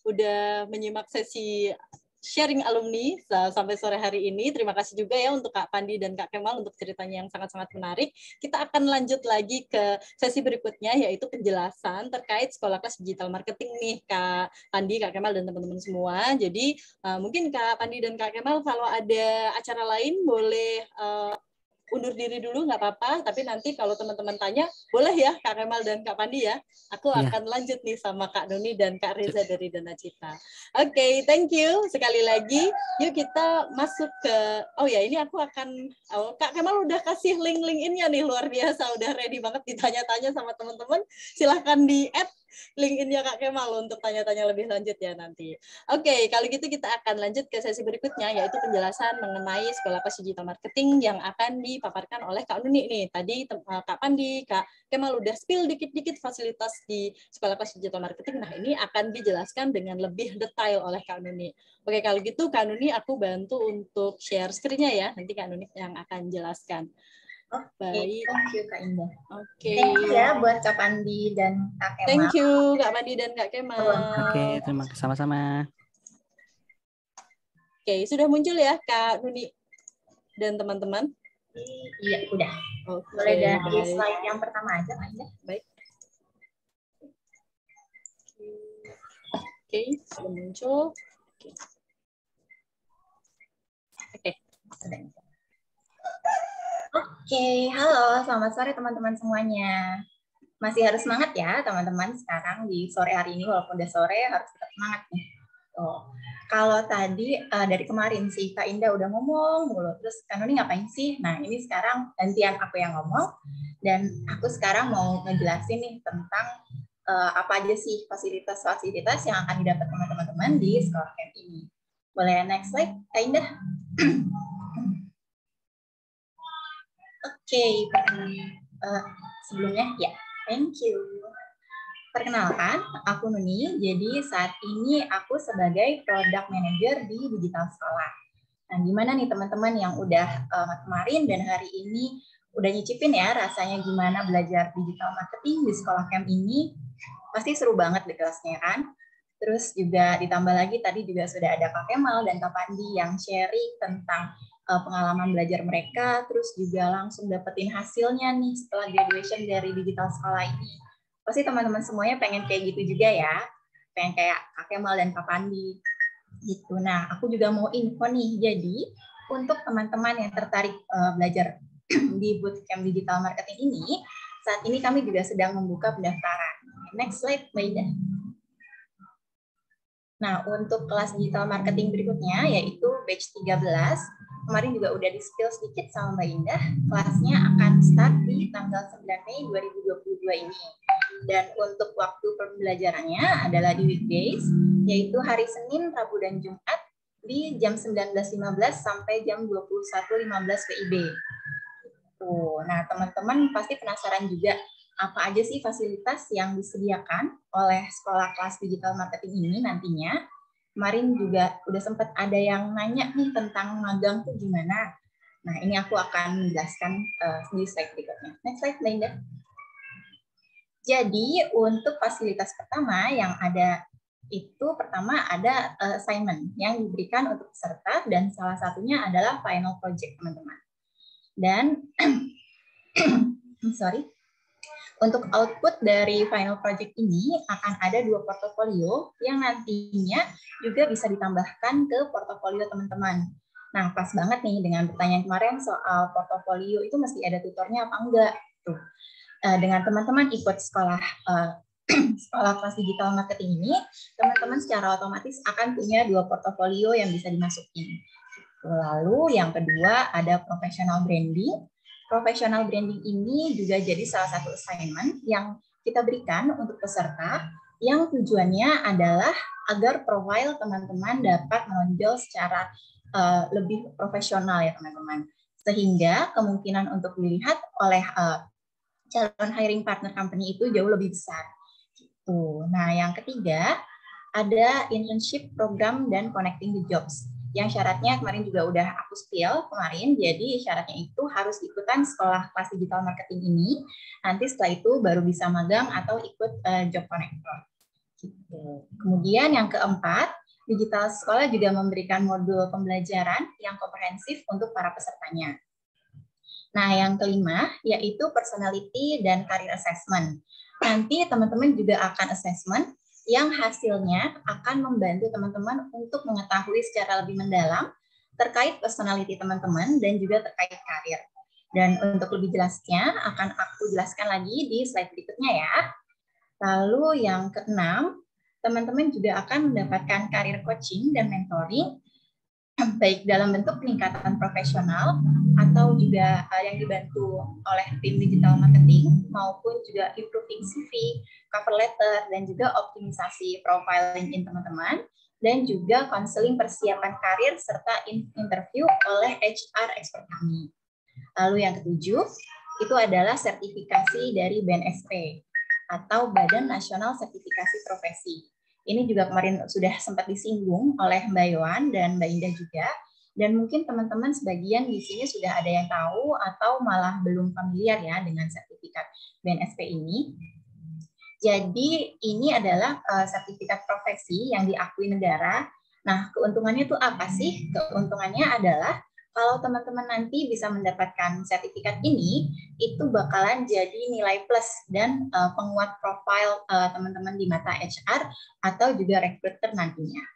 udah menyimak sesi sharing alumni sampai sore hari ini. Terima kasih juga ya untuk Kak Pandi dan Kak Kemal untuk ceritanya yang sangat-sangat menarik. Kita akan lanjut lagi ke sesi berikutnya, yaitu penjelasan terkait sekolah kelas digital marketing nih Kak Pandi, Kak Kemal, dan teman-teman semua. Jadi mungkin Kak Pandi dan Kak Kemal kalau ada acara lain boleh undur diri dulu, nggak apa-apa, tapi nanti kalau teman-teman tanya, boleh ya Kak Kemal dan Kak Pandi ya. Aku akan lanjut nih sama Kak Doni dan Kak Reza dari Dana Cita. Oke, thank you. Sekali lagi, yuk kita masuk ke, ini aku akan, Kak Kemal udah kasih link LinkedIn-nya nih, luar biasa, udah ready banget ditanya-tanya sama teman-teman. Silahkan di-add LinkedIn-nya Kak Kemal untuk tanya-tanya lebih lanjut ya nanti. Oke, kalau gitu kita akan lanjut ke sesi berikutnya, yaitu penjelasan mengenai sekolah kelas digital marketing yang akan dipaparkan oleh Kak Nuni nih. Tadi Kak Pandi, Kak Kemal udah spill dikit-dikit fasilitas di sekolah kelas digital marketing. Nah, ini akan dijelaskan dengan lebih detail oleh Kak Nuni. Oke, kalau gitu Kak Nuni aku bantu untuk share screen-nya ya. Nanti Kak Nuni yang akan jelaskan. Baik. Thank you Kak Indah. Oke. Thank you ya buat Kak Pandi dan Kak Kemal. Thank you Kak Pandi dan Kak Kemal. Oke, terima kasih sama-sama. Oke, sudah muncul ya Kak Nuni dan teman-teman? Iya, udah. Oke, Boleh dari slide yang pertama aja Kak Indah. Baik. Oke, sudah muncul. Oke. Oke, halo, selamat sore teman-teman semuanya. Masih harus semangat ya teman-teman sekarang di sore hari ini, walaupun udah sore harus tetap semangat nih. Kalau tadi dari kemarin sih Kak Indah udah ngomong mulu, terus Kak Nuni ngapain sih? Nah ini sekarang gantian aku yang ngomong, dan aku sekarang mau ngejelasin nih tentang apa aja sih fasilitas-fasilitas yang akan didapat sama teman-teman di sekolah camp ini. Boleh next slide Kak Indah? Oke, sebelumnya ya, thank you. Perkenalkan, aku Nuni. Jadi saat ini aku sebagai product manager di digital sekolah. Nah, gimana nih teman-teman yang udah kemarin dan hari ini udah nyicipin ya rasanya gimana belajar digital marketing di sekolah camp ini? Pasti seru banget di kelasnya kan? Terus juga ditambah lagi tadi juga sudah ada Kak Kemal dan Kak Pandi yang sharing tentang pengalaman belajar mereka, terus juga langsung dapetin hasilnya nih setelah graduation dari digital sekolah ini. Pasti teman-teman semuanya pengen kayak gitu juga ya, pengen kayak Kak Kemal dan Kak Pandi gitu. Nah, aku juga mau info nih, jadi untuk teman-teman yang tertarik belajar di bootcamp digital marketing ini, saat ini kami juga sedang membuka pendaftaran. Next slide, Mbak Ida. Nah, untuk kelas digital marketing berikutnya, yaitu batch 13, kemarin juga udah di-spill sedikit sama Mbak Indah, kelasnya akan start di tanggal 9 Mei 2022 ini. Dan untuk waktu pembelajarannya adalah di weekdays, yaitu hari Senin, Rabu, dan Jumat di jam 19.15 sampai jam 21.15 WIB. Nah, teman-teman pasti penasaran juga apa aja sih fasilitas yang disediakan oleh sekolah kelas digital marketing ini nantinya. Kemarin juga udah sempat ada yang nanya nih tentang magang tuh gimana. Nah, ini aku akan menjelaskan di slide berikutnya. Next slide, Linda. Jadi, untuk fasilitas pertama yang ada itu pertama ada assignment yang diberikan untuk peserta dan salah satunya adalah final project, teman-teman. Dan untuk output dari final project ini akan ada 2 portofolio yang nantinya juga bisa ditambahkan ke portofolio teman-teman. Nah, pas banget nih dengan pertanyaan kemarin soal portofolio itu mesti ada tutornya apa enggak. Tuh. Dengan teman-teman ikut sekolah kelas digital marketing ini, teman-teman secara otomatis akan punya 2 portofolio yang bisa dimasukin. Lalu yang kedua ada professional branding. Professional branding ini juga jadi salah satu assignment yang kita berikan untuk peserta yang tujuannya adalah agar profil teman-teman dapat menonjol secara lebih profesional ya teman-teman. Sehingga kemungkinan untuk dilihat oleh calon hiring partner company itu jauh lebih besar. Gitu. Nah, yang ketiga ada internship program dan connecting the jobs. Yang syaratnya kemarin juga udah aku spill kemarin, jadi syaratnya itu harus ikutan sekolah kelas digital marketing ini, nanti setelah itu baru bisa magang atau ikut job connector. Gitu. Kemudian yang keempat, digital sekolah juga memberikan modul pembelajaran yang komprehensif untuk para pesertanya. Nah, yang kelima yaitu personality dan career assessment. Nanti teman-teman juga akan assessment yang hasilnya akan membantu teman-teman untuk mengetahui secara lebih mendalam terkait personality teman-teman dan juga terkait karir. Dan untuk lebih jelasnya akan aku jelaskan lagi di slide berikutnya ya. Lalu yang keenam, teman-teman juga akan mendapatkan karir coaching dan mentoring baik dalam bentuk peningkatan profesional atau juga yang dibantu oleh tim digital marketing maupun juga improving CV, cover letter, dan juga optimisasi profile LinkedIn teman-teman, dan juga konseling persiapan karir serta interview oleh HR expert kami. Lalu yang ketujuh, itu adalah sertifikasi dari BNSP atau Badan Nasional Sertifikasi Profesi. Ini juga kemarin sudah sempat disinggung oleh Mbak Yohan dan Mbak Indah juga. Dan mungkin teman-teman sebagian di sini sudah ada yang tahu atau malah belum familiar ya dengan sertifikat BNSP ini. Jadi ini adalah sertifikat profesi yang diakui negara. Nah, keuntungannya itu apa sih? Keuntungannya adalah kalau teman-teman nanti bisa mendapatkan sertifikat ini, itu bakalan jadi nilai plus dan penguat profil teman-teman di mata HR atau juga recruiter nantinya.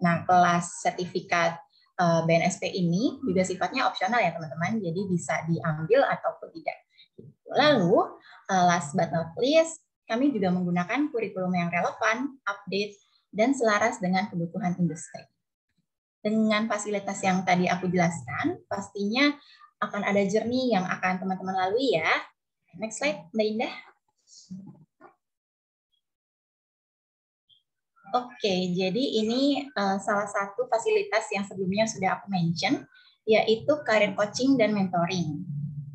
Nah, kelas sertifikat BNSP ini juga sifatnya opsional ya teman-teman, jadi bisa diambil ataupun tidak. Lalu, last but not least, kami juga menggunakan kurikulum yang relevan, update, dan selaras dengan kebutuhan industri. Dengan fasilitas yang tadi aku jelaskan, pastinya akan ada journey yang akan teman-teman lalui ya. Next slide, Mbak Indah. Oke, jadi ini salah satu fasilitas yang sebelumnya sudah aku mention, yaitu career coaching dan mentoring.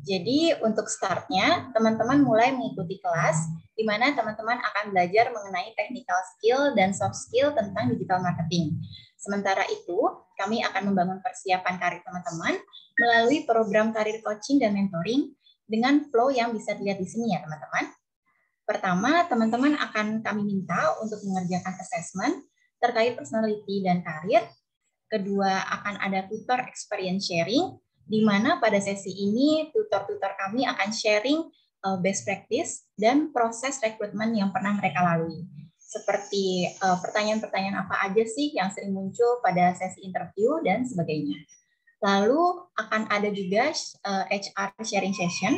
Jadi untuk startnya, teman-teman mulai mengikuti kelas, di mana teman-teman akan belajar mengenai technical skill dan soft skill tentang digital marketing. Sementara itu, kami akan membangun persiapan karir teman-teman melalui program karir coaching dan mentoring dengan flow yang bisa dilihat di sini ya teman-teman. Pertama, teman-teman akan kami minta untuk mengerjakan assessment terkait personality dan karir. Kedua, akan ada tutor experience sharing, di mana pada sesi ini tutor-tutor kami akan sharing best practice dan proses rekrutmen yang pernah mereka lalui. Seperti pertanyaan-pertanyaan apa aja sih yang sering muncul pada sesi interview dan sebagainya. Lalu akan ada juga HR sharing session,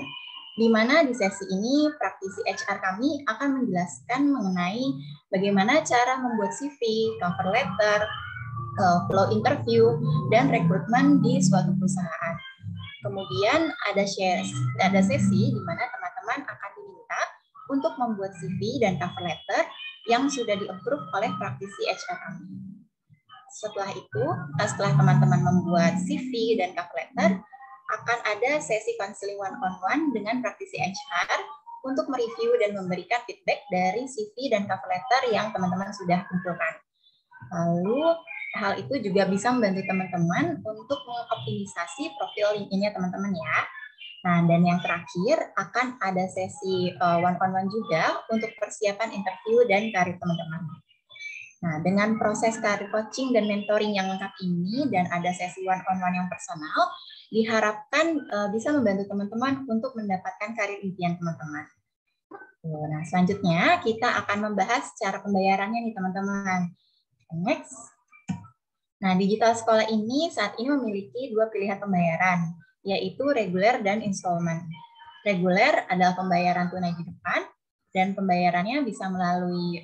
di mana di sesi ini praktisi HR kami akan menjelaskan mengenai bagaimana cara membuat CV, cover letter, flow interview, dan rekrutmen di suatu perusahaan. Kemudian ada sesi di mana teman-teman akan diminta untuk membuat CV dan cover letter yang sudah di-approve oleh praktisi HR kami. Setelah itu, setelah teman-teman membuat CV dan cover letter, akan ada sesi counseling one-on-one dengan praktisi HR untuk mereview dan memberikan feedback dari CV dan cover letter yang teman-teman sudah kumpulkan. Lalu, hal itu juga bisa membantu teman-teman untuk mengoptimisasi profil LinkedIn-nya teman-teman ya. Nah, dan yang terakhir akan ada sesi one-on-one juga untuk persiapan interview dan karir teman-teman. Nah, dengan proses karir coaching dan mentoring yang lengkap ini dan ada sesi one-on-one yang personal, diharapkan bisa membantu teman-teman untuk mendapatkan karir impian teman-teman. Nah, selanjutnya kita akan membahas cara pembayarannya nih teman-teman. Next. Nah, digital sekolah ini saat ini memiliki dua pilihan pembayaran, yaitu reguler dan installment. Reguler adalah pembayaran tunai di depan, dan pembayarannya bisa melalui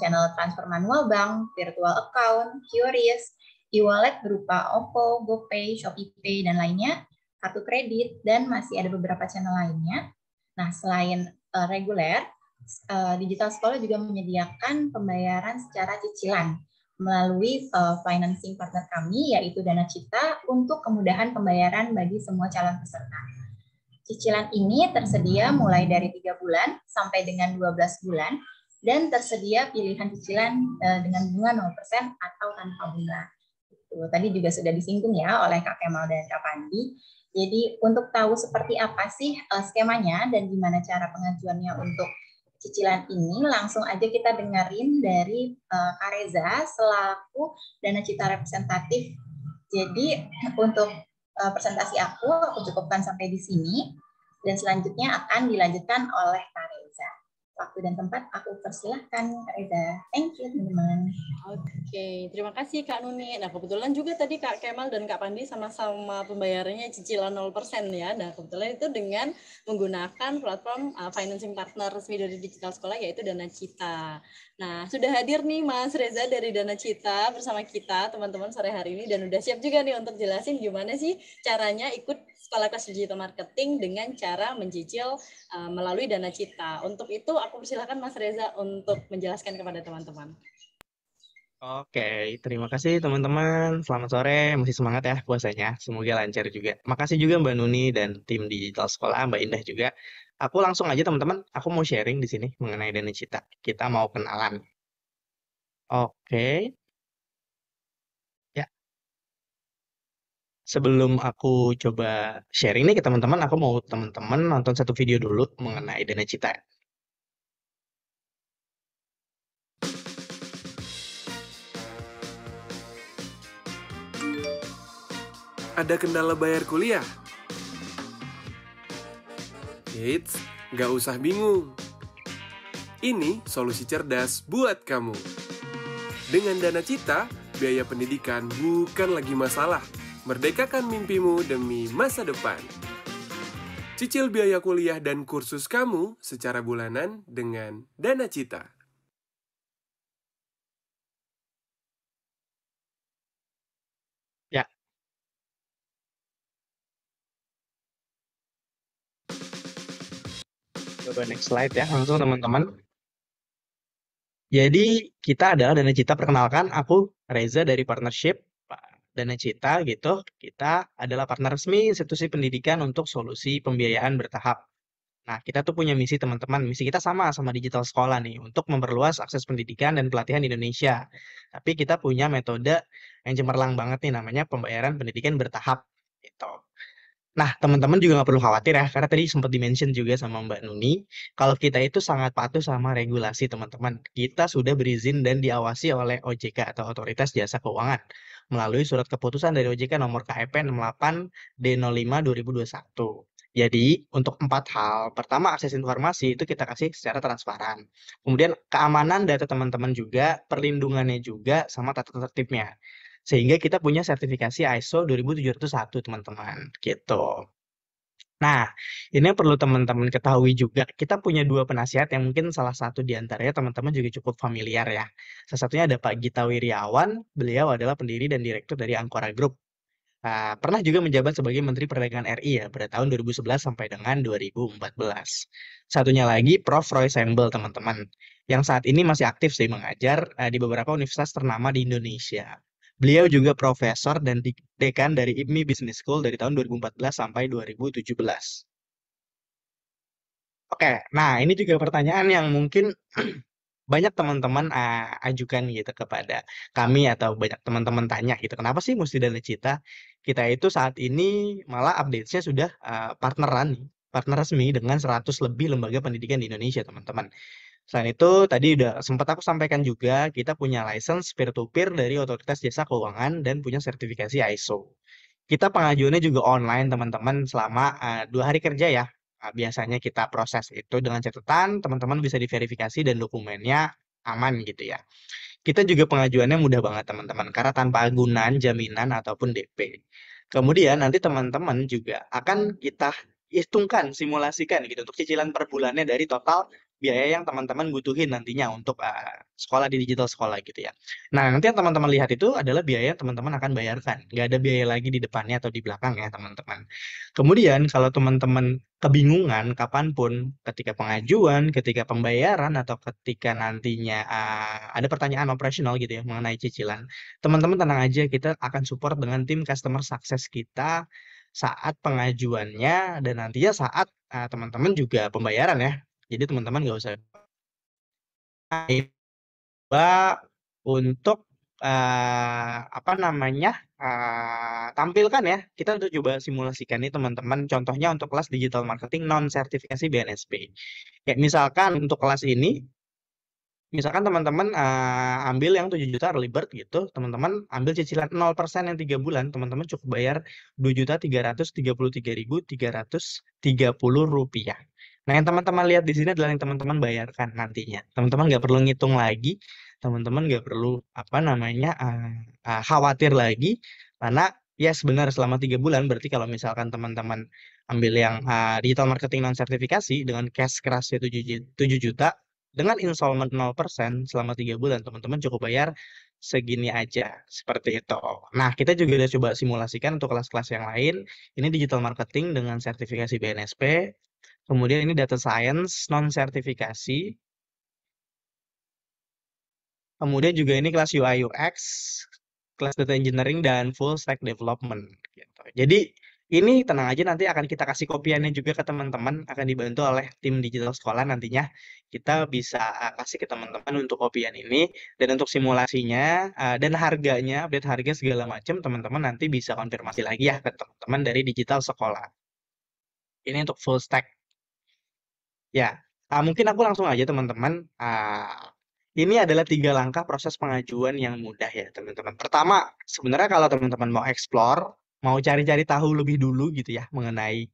channel transfer manual bank, virtual account, QRIS, e-wallet berupa OVO, GoPay, ShopeePay, dan lainnya, kartu kredit, dan masih ada beberapa channel lainnya. Nah, selain reguler, Digital Sekolah juga menyediakan pembayaran secara cicilan melalui financing partner kami, yaitu Dana Cita, untuk kemudahan pembayaran bagi semua calon peserta. Cicilan ini tersedia mulai dari 3 bulan sampai dengan 12 bulan, dan tersedia pilihan cicilan dengan bunga 0% atau tanpa bunga. Tadi juga sudah disinggung ya oleh Kak Kemal dan Kak Pandi. Jadi untuk tahu seperti apa sih skemanya dan gimana cara pengajuannya untuk cicilan ini, langsung aja kita dengerin dari Kak Reza selaku Dana Cita representatif. Jadi untuk presentasi aku cukupkan sampai di sini, dan selanjutnya akan dilanjutkan oleh Kak Reza. Waktu dan tempat aku persilahkan Kak Reza. Thank you teman-teman. Oke, terima kasih Kak Nuni. Nah, kebetulan juga tadi Kak Kemal dan Kak Pandi sama-sama pembayarannya cicilan 0% ya. Nah, kebetulan itu dengan menggunakan platform financing partner resmi dari Digital Sekolah, yaitu Dana Cita. Nah, sudah hadir nih Mas Reza dari Dana Cita bersama kita teman-teman sore hari ini, dan udah siap juga nih untuk jelasin gimana sih caranya ikut Sekolah Kelas Digital Marketing dengan cara mencicil melalui Dana Cita. Untuk itu aku persilahkan Mas Reza untuk menjelaskan kepada teman-teman. Oke, terima kasih teman-teman. Selamat sore, masih semangat ya puasanya. Semoga lancar juga. Makasih juga Mbak Nuni dan tim Digital Sekolah, Mbak Indah juga. Aku langsung aja teman-teman, aku mau sharing di sini mengenai Dana Cita. Kita mau kenalan. Oke. Ya, sebelum aku coba sharing nih ke teman-teman, aku mau teman-teman nonton satu video dulu mengenai Dana Cita. Ada kendala bayar kuliah? Eits, nggak usah bingung. Ini solusi cerdas buat kamu. Dengan Dana Cita, biaya pendidikan bukan lagi masalah. Merdekakan mimpimu demi masa depan. Cicil biaya kuliah dan kursus kamu secara bulanan dengan Dana Cita. Ya. Coba next slide ya, langsung teman-teman. Jadi kita adalah Dana Cita, perkenalkan aku Reza dari partnership Dana Cita gitu. Kita adalah partner resmi institusi pendidikan untuk solusi pembiayaan bertahap. Nah, kita tuh punya misi teman-teman. Misi kita sama Digital Sekolah nih, untuk memperluas akses pendidikan dan pelatihan di Indonesia. Tapi kita punya metode yang cemerlang banget nih, namanya pembayaran pendidikan bertahap gitu. Nah, teman-teman juga nggak perlu khawatir ya, karena tadi sempat dimention juga sama Mbak Nuni, kalau kita itu sangat patuh sama regulasi teman-teman. Kita sudah berizin dan diawasi oleh OJK atau Otoritas Jasa Keuangan melalui surat keputusan dari OJK nomor KEP 68 D05 2021. Jadi, untuk 4 hal. Pertama, akses informasi itu kita kasih secara transparan. Kemudian, keamanan data teman-teman juga, perlindungannya juga, sama tata tertibnya. Sehingga kita punya sertifikasi ISO 2701 teman-teman, gitu. Nah, ini yang perlu teman-teman ketahui juga, kita punya 2 penasihat yang mungkin salah satu di antaranya teman-teman juga cukup familiar ya. Salah satunya ada Pak Gita Wiryawan, beliau adalah pendiri dan direktur dari Ancora Group. Pernah juga menjabat sebagai Menteri Perdagangan RI ya, pada tahun 2011 sampai dengan 2014. Satunya lagi Prof. Roy Sembel teman-teman, yang saat ini masih aktif sih mengajar di beberapa universitas ternama di Indonesia. Beliau juga profesor dan dekan dari IPMI Business School dari tahun 2014 sampai 2017. Oke, nah ini juga pertanyaan yang mungkin banyak teman-teman ajukan gitu kepada kami, atau banyak teman-teman tanya gitu, kenapa sih mesti Dana Cita? Kita itu saat ini malah update-nya sudah partner resmi dengan 100 lebih lembaga pendidikan di Indonesia teman-teman. Selain itu, tadi udah sempat aku sampaikan juga, kita punya license peer-to-peer dari Otoritas Jasa Keuangan dan punya sertifikasi ISO. Kita pengajuannya juga online, teman-teman, selama 2 hari kerja ya. Biasanya kita proses itu dengan catatan, teman-teman bisa diverifikasi dan dokumennya aman gitu ya. Kita juga pengajuannya mudah banget, teman-teman, karena tanpa agunan, jaminan, ataupun DP. Kemudian nanti teman-teman juga akan kita hitungkan, simulasikan gitu untuk cicilan per bulannya dari total biaya yang teman-teman butuhin nantinya untuk sekolah di digital sekolah gitu ya. Nah, nanti yang teman-teman lihat itu adalah biaya yang teman-teman akan bayarkan. Nggak ada biaya lagi di depannya atau di belakang ya, teman-teman. Kemudian, kalau teman-teman kebingungan kapanpun, ketika pengajuan, ketika pembayaran, atau ketika nantinya ada pertanyaan operasional gitu ya mengenai cicilan, teman-teman tenang aja, kita akan support dengan tim customer success kita saat pengajuannya dan nantinya saat teman-teman juga pembayaran ya. Jadi teman-teman nggak usah coba untuk apa namanya tampilkan ya. Kita untuk coba simulasikan nih teman-teman. Contohnya untuk kelas digital marketing non sertifikasi BNSP. Kayak misalkan untuk kelas ini, misalkan teman-teman ambil yang 7 juta early bird gitu, teman-teman ambil cicilan 0% yang 3 bulan, teman-teman cukup bayar Rp2.333.330. Nah, yang teman-teman lihat di sini adalah yang teman-teman bayarkan nantinya. Teman-teman nggak perlu ngitung lagi, teman-teman nggak perlu apa namanya khawatir lagi, karena ya sebenarnya selama 3 bulan, berarti kalau misalkan teman-teman ambil yang digital marketing non sertifikasi dengan cash kerasnya 7 juta, dengan installment 0% selama 3 bulan, teman-teman cukup bayar segini aja, seperti itu. Nah, kita juga udah coba simulasikan untuk kelas-kelas yang lain. Ini digital marketing dengan sertifikasi BNSP, kemudian ini data science non-sertifikasi, kemudian juga ini kelas UI UX, kelas data engineering, dan full stack development. Gitu. Jadi, ini tenang aja, nanti akan kita kasih kopiannya juga ke teman-teman, akan dibantu oleh tim digital sekolah nantinya. Kita bisa kasih ke teman-teman untuk kopian ini, dan untuk simulasinya dan harganya, update harga segala macam, teman-teman nanti bisa konfirmasi lagi ya ke teman-teman dari digital sekolah. Ini untuk full stack. Ya, mungkin aku langsung aja teman-teman. Ini adalah 3 langkah proses pengajuan yang mudah ya teman-teman. Pertama, sebenarnya kalau teman-teman mau explore, mau cari-cari tahu lebih dulu gitu ya mengenai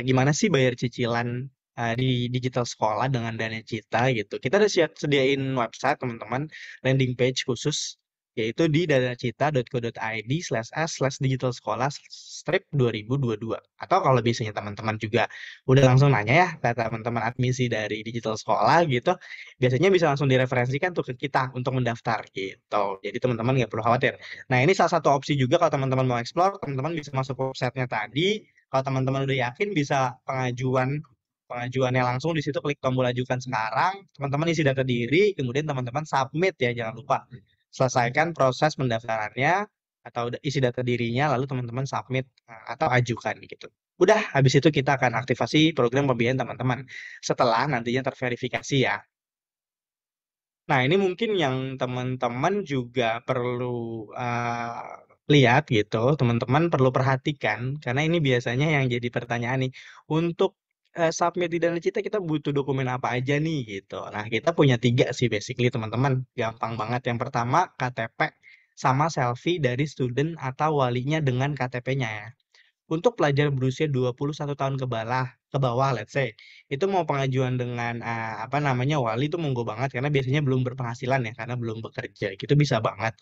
gimana sih bayar cicilan di digital sekolah dengan Dana Cita gitu. Kita udah sediain website teman-teman, landing page khusus, yaitu di danacita.co.id/s/digital sekolah strip 2022. Atau kalau biasanya teman-teman juga udah langsung nanya ya ke teman-teman admisi dari digital sekolah gitu, biasanya bisa langsung direferensikan tuh ke kita untuk mendaftar gitu. Jadi teman-teman nggak perlu khawatir. Nah, ini salah satu opsi juga kalau teman-teman mau explore, teman-teman bisa masuk ke website-nya tadi. Kalau teman-teman udah yakin, bisa pengajuannya langsung di situ, klik tombol ajukan sekarang, teman-teman isi data diri, kemudian teman-teman submit ya, jangan lupa. Selesaikan proses pendaftarannya atau isi data dirinya, lalu teman-teman submit atau ajukan gitu. Udah, habis itu kita akan aktivasi program pembiayaan teman-teman setelah nantinya terverifikasi ya. Nah, ini mungkin yang teman-teman juga perlu lihat gitu, teman-teman perlu perhatikan, karena ini biasanya yang jadi pertanyaan nih, untuk submit di Dana Cita kita butuh dokumen apa aja nih gitu. Nah, kita punya 3 sih basically teman-teman, gampang banget. Yang pertama KTP sama selfie dari student atau walinya dengan KTP-nya ya. Untuk pelajar berusia 21 tahun ke bawah, let's say, itu mau pengajuan dengan apa namanya wali itu monggo banget, karena biasanya belum berpenghasilan ya, karena belum bekerja, gitu bisa banget.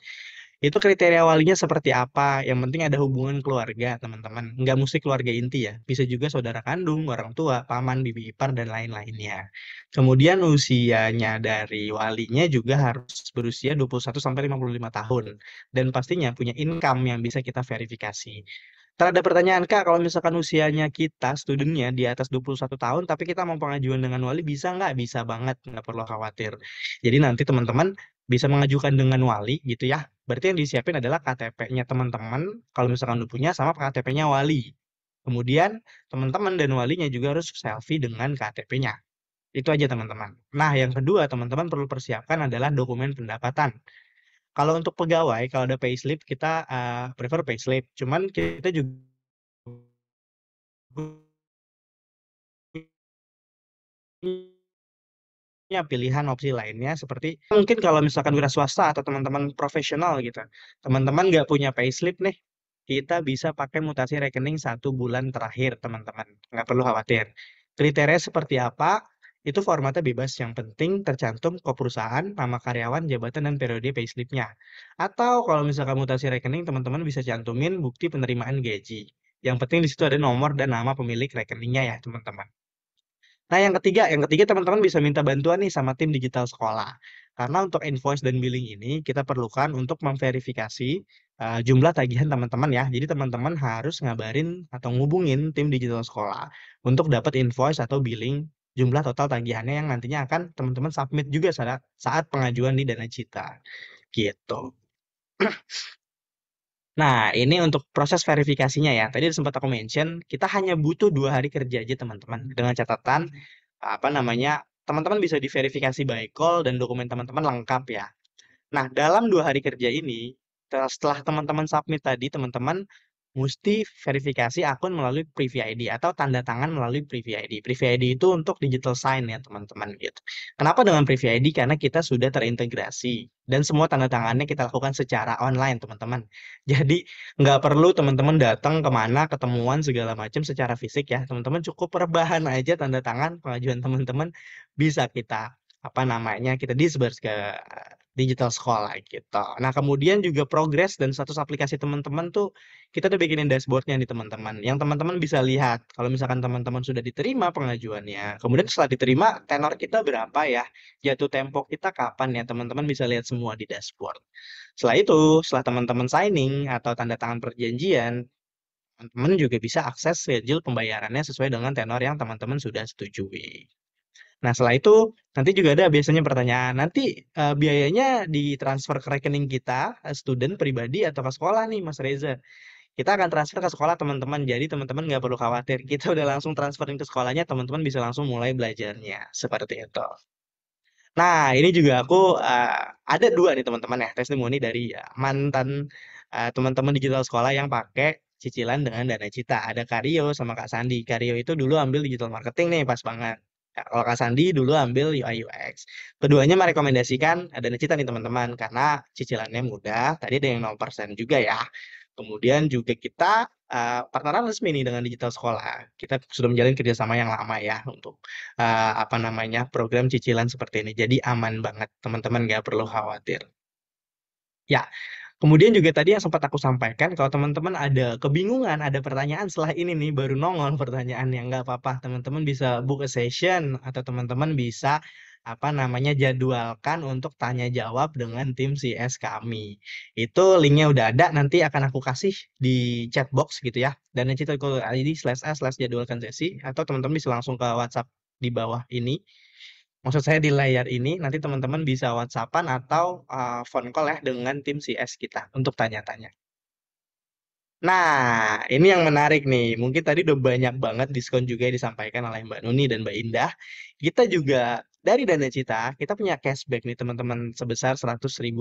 Itu kriteria walinya seperti apa, yang penting ada hubungan keluarga teman-teman, nggak mesti keluarga inti ya, bisa juga saudara kandung, orang tua, paman, bibi ipar, dan lain-lainnya. Kemudian usianya dari walinya juga harus berusia 21 sampai 55 tahun, dan pastinya punya income yang bisa kita verifikasi. Ada pertanyaan, Kak, kalau misalkan usianya kita, studentnya di atas 21 tahun, tapi kita mau pengajuan dengan wali, bisa nggak? Bisa banget, nggak perlu khawatir. Jadi nanti teman-teman bisa mengajukan dengan wali gitu ya. Berarti yang disiapin adalah KTP-nya teman-teman, kalau misalkan udah punya, sama KTP-nya wali. Kemudian teman-teman dan walinya juga harus selfie dengan KTP-nya. Itu aja teman-teman. Nah, yang kedua teman-teman perlu persiapkan adalah dokumen pendapatan. Kalau untuk pegawai, kalau ada payslip, kita prefer payslip. Cuman kita juga punya pilihan opsi lainnya, seperti mungkin kalau misalkan wira swasta atau teman-teman profesional gitu, teman-teman nggak punya payslip nih, kita bisa pakai mutasi rekening 1 bulan terakhir teman-teman, nggak perlu khawatir. Kriteria seperti apa? Itu formatnya bebas, yang penting tercantum kode perusahaan, nama karyawan, jabatan, dan periode payslip-nya. Atau kalau misalkan mutasi rekening, teman-teman bisa cantumin bukti penerimaan gaji. Yang penting di situ ada nomor dan nama pemilik rekeningnya ya, teman-teman. Nah, yang ketiga teman-teman bisa minta bantuan nih sama tim digital sekolah. Karena untuk invoice dan billing ini kita perlukan untuk memverifikasi jumlah tagihan teman-teman ya. Jadi teman-teman harus ngabarin atau ngubungin tim digital sekolah untuk dapat invoice atau billing jumlah total tagihannya yang nantinya akan teman-teman submit juga saat pengajuan di Dana Cita. Gitu. Nah, ini untuk proses verifikasinya ya. Tadi sempat aku mention, kita hanya butuh 2 hari kerja aja teman-teman. Dengan catatan, teman-teman bisa diverifikasi by call dan dokumen teman-teman lengkap ya. Nah, dalam 2 hari kerja ini, setelah teman-teman submit tadi, teman-teman mesti verifikasi akun melalui Privy ID atau tanda tangan melalui Privy ID. Privy ID itu untuk digital sign ya teman-teman gitu. Kenapa dengan Privy ID? Karena kita sudah terintegrasi dan semua tanda tangannya kita lakukan secara online teman-teman. Jadi nggak perlu teman-teman datang kemana, ketemuan segala macam secara fisik ya. Teman-teman cukup rebahan aja tanda tangan pengajuan teman-teman bisa kita kita disperse ke digital sekolah gitu. Nah, kemudian juga progres dan status aplikasi teman-teman tuh kita udah bikinin dashboardnya nih teman-teman. Yang teman-teman bisa lihat kalau misalkan teman-teman sudah diterima pengajuannya. Kemudian setelah diterima tenor kita berapa ya? Jatuh tempo kita kapan ya? Teman-teman bisa lihat semua di dashboard. Setelah itu, setelah teman-teman signing atau tanda tangan perjanjian, teman-teman juga bisa akses schedule pembayarannya sesuai dengan tenor yang teman-teman sudah setujui. Nah, setelah itu nanti juga ada biasanya pertanyaan, nanti biayanya ditransfer ke rekening kita, student pribadi atau ke sekolah nih Mas Reza. Kita akan transfer ke sekolah teman-teman, jadi teman-teman nggak perlu khawatir. Kita udah langsung transferin ke sekolahnya, teman-teman bisa langsung mulai belajarnya. Seperti itu. Nah, ini juga aku ada 2 nih teman-teman ya, testimoni dari mantan teman-teman digital sekolah yang pakai cicilan dengan Dana Cita. Ada Kak Rio sama Kak Sandi. Kak Rio itu dulu ambil digital marketing nih, pas banget. Ya, kalau Kak Sandi dulu ambil UI UX. Keduanya merekomendasikan Dana Cita nih teman-teman, karena cicilannya mudah. Tadi ada yang 0% juga ya. Kemudian juga kita partneran resmi nih dengan digital sekolah. Kita sudah menjalin kerjasama yang lama ya untuk program cicilan seperti ini. Jadi aman banget, teman-teman nggak perlu khawatir. Ya, kemudian juga tadi yang sempat aku sampaikan, kalau teman-teman ada kebingungan, ada pertanyaan setelah ini nih, baru nongol pertanyaannya, nggak apa-apa. Teman-teman bisa book a session, atau teman-teman bisa jadwalkan untuk tanya jawab dengan tim CS kami. Itu linknya udah ada, nanti akan aku kasih di chat box gitu ya. Dan /s/jadwalkan sesi, atau teman-teman bisa langsung ke WhatsApp di bawah ini. Maksud saya di layar ini, nanti teman-teman bisa WhatsAppan atau phone call ya dengan tim CS kita untuk tanya-tanya. Nah, ini yang menarik nih. Mungkin tadi udah banyak banget diskon juga yang disampaikan oleh Mbak Nuni dan Mbak Indah. Kita juga dari Dana Cita, kita punya cashback nih teman-teman sebesar Rp100.000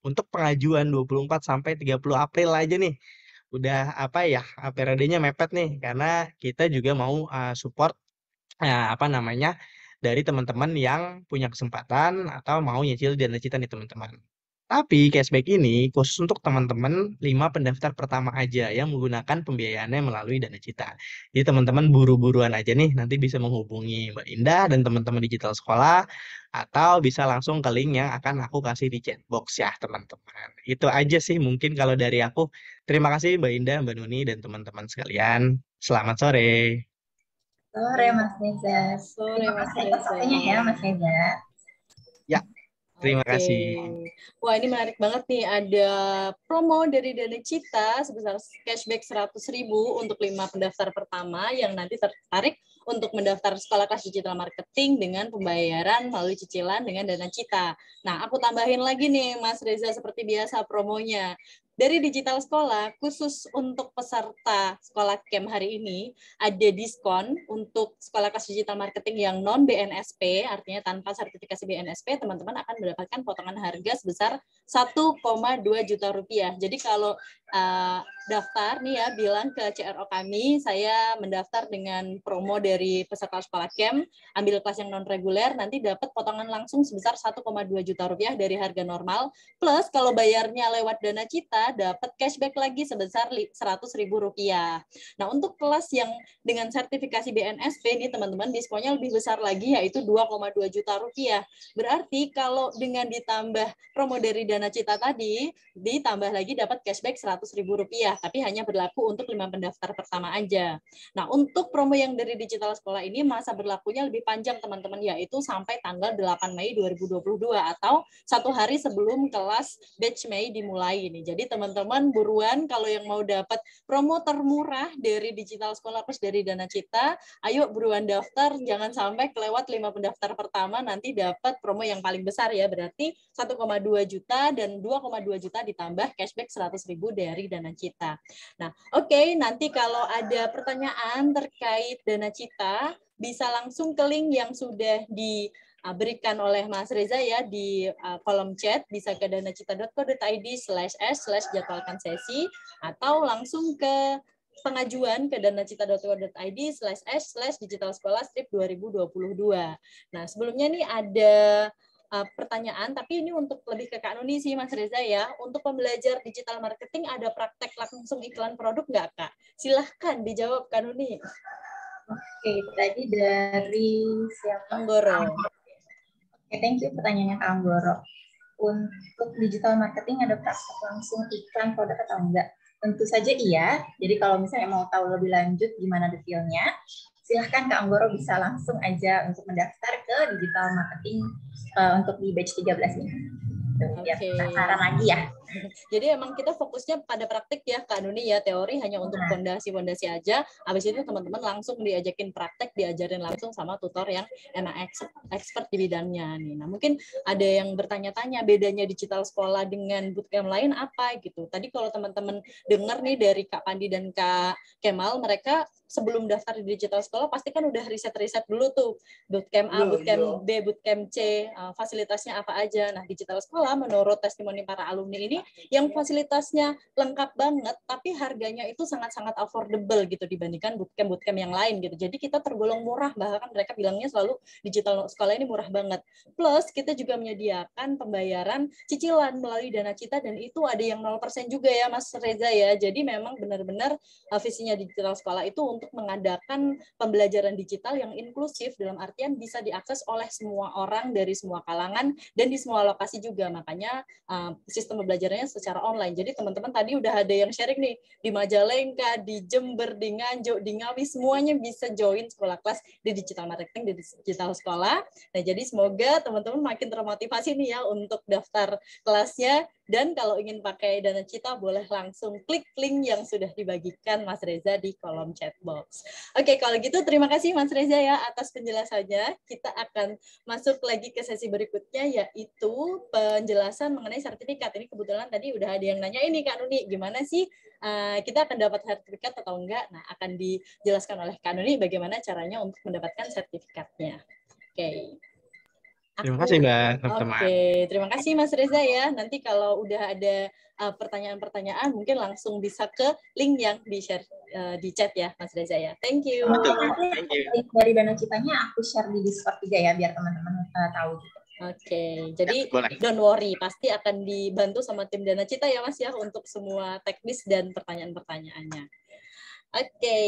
untuk pengajuan 24 sampai 30 April aja nih. Udah periodenya mepet nih karena kita juga mau support dari teman-teman yang punya kesempatan atau mau nyicil Dana Cita nih teman-teman. Tapi cashback ini khusus untuk teman-teman 5 pendaftar pertama aja yang menggunakan pembiayaannya melalui Dana Cita. Jadi teman-teman buru-buruan aja nih, nanti bisa menghubungi Mbak Indah dan teman-teman digital sekolah, atau bisa langsung ke link yang akan aku kasih di chat box ya teman-teman. Itu aja sih mungkin kalau dari aku. Terima kasih Mbak Indah, Mbak Nuni, dan teman-teman sekalian. Selamat sore. Sore Mas Reza. Sore Mas Terima kasih atas waktunya ya Mas Reza. Ya, terima kasih. Wah, ini menarik banget nih. Ada promo dari Dana Cita sebesar cashback 100.000 untuk 5 pendaftar pertama yang nanti tertarik untuk mendaftar sekolah kelas digital marketing dengan pembayaran melalui cicilan dengan Dana Cita. Nah, aku tambahin lagi nih Mas Reza seperti biasa promonya. Dari digital sekolah, khusus untuk peserta sekolah camp hari ini, ada diskon untuk sekolah kelas digital marketing yang non-BNSP, artinya tanpa sertifikasi BNSP, teman-teman akan mendapatkan potongan harga sebesar 1,2 juta rupiah. Jadi kalau daftar nih ya, bilang ke CRO kami, saya mendaftar dengan promo dari peserta sekolah camp, ambil kelas yang non-reguler, nanti dapat potongan langsung sebesar 1,2 juta rupiah dari harga normal, plus kalau bayarnya lewat Dana Cita, Cita dapat cashback lagi sebesar Rp100.000. Nah, untuk kelas yang dengan sertifikasi BNSP nih teman-teman, diskonnya lebih besar lagi, yaitu Rp2,2 juta. Berarti kalau dengan ditambah promo dari Dana Cita tadi, ditambah lagi dapat cashback Rp100.000, tapi hanya berlaku untuk 5 pendaftar pertama aja. Nah, untuk promo yang dari Digital Sekolah ini masa berlakunya lebih panjang teman-teman, yaitu sampai tanggal 8 Mei 2022 atau 1 hari sebelum kelas batch Mei dimulai ini. Jadi teman-teman buruan kalau yang mau dapat promo termurah dari Digital Sekolah plus dari Dana Cita, ayo buruan daftar, jangan sampai kelewat 5 pendaftar pertama nanti dapat promo yang paling besar ya, berarti 1,2 juta dan 2,2 juta ditambah cashback 100.000 dari Dana Cita. Nah, oke, nanti kalau ada pertanyaan terkait Dana Cita bisa langsung ke link yang sudah diberikan oleh Mas Reza ya di kolom chat, bisa ke danacita.co.id/s/jadwalkan sesi atau langsung ke pengajuan ke danacita.co.id/s/digital sekolah strip 2022. Nah, sebelumnya nih ada pertanyaan, tapi ini untuk lebih ke Kak Nuni sih Mas Reza ya. Untuk pembelajar digital marketing ada praktek langsung iklan produk nggak Kak? Silahkan dijawab Kak Nuni. Oke, tadi dari siapa? Anggoro. Oke, thank you pertanyaannya Kak Anggoro. Untuk digital marketing ada praktek langsung iklan produk atau enggak? Tentu saja iya. Jadi kalau misalnya mau tahu lebih lanjut gimana detailnya, silahkan Kak Anggoro bisa langsung aja untuk mendaftar ke digital marketing untuk di batch 13 ini. Biar penasaran lagi ya. Jadi emang kita fokusnya pada praktik ya Kak Nuni ya, teori hanya untuk fondasi-fondasi aja, habis itu teman-teman langsung diajakin praktek, diajarin langsung sama tutor yang emang expert di bidangnya nih. Nah mungkin ada yang bertanya-tanya bedanya digital sekolah dengan bootcamp lain apa gitu. Tadi kalau teman-teman dengar nih dari Kak Pandi dan Kak Kemal, mereka sebelum daftar di digital sekolah pasti kan udah riset-riset dulu tuh, bootcamp A, bootcamp B, bootcamp C, fasilitasnya apa aja. Nah digital sekolah menurut testimoni para alumni ini yang fasilitasnya lengkap banget tapi harganya itu sangat-sangat affordable gitu dibandingkan bootcamp yang lain gitu. Jadi kita tergolong murah, bahkan mereka bilangnya selalu digital sekolah ini murah banget. Plus kita juga menyediakan pembayaran cicilan melalui Dana Cita dan itu ada yang 0% juga ya Mas Reza ya. Jadi memang benar-benar visinya digital sekolah itu untuk mengadakan pembelajaran digital yang inklusif dalam artian bisa diakses oleh semua orang dari semua kalangan dan di semua lokasi juga. Makanya sistem pembelajarannya secara online. Jadi teman-teman tadi udah ada yang sharing nih di Majalengka, di Jember, di Nganjuk, di Ngawi, semuanya bisa join sekolah kelas di digital marketing di digital sekolah. Nah, jadi semoga teman-teman makin termotivasi nih ya untuk daftar kelasnya. Dan kalau ingin pakai Dana Cita boleh langsung klik link yang sudah dibagikan Mas Reza di kolom chat box. Oke, kalau gitu terima kasih Mas Reza ya atas penjelasannya. Kita akan masuk lagi ke sesi berikutnya yaitu penjelasan mengenai sertifikat. Ini kebetulan tadi udah ada yang nanya ini Kak Nuni, gimana sih kita akan dapat sertifikat atau enggak? Nah, akan dijelaskan oleh Kak Nuni bagaimana caranya untuk mendapatkan sertifikatnya. Oke. Terima kasih Mbak, teman-teman. Oke, terima kasih Mas Reza ya. Nanti kalau udah ada pertanyaan-pertanyaan mungkin langsung bisa ke link yang di-share di chat ya Mas Reza ya. Thank you. Nanti link dari Dana Citanya aku share di Discord juga ya biar teman-teman tahu gitu. Oke, jadi don't worry, pasti akan dibantu sama tim Dana Cita ya Mas ya untuk semua teknis dan pertanyaan-pertanyaannya. Oke,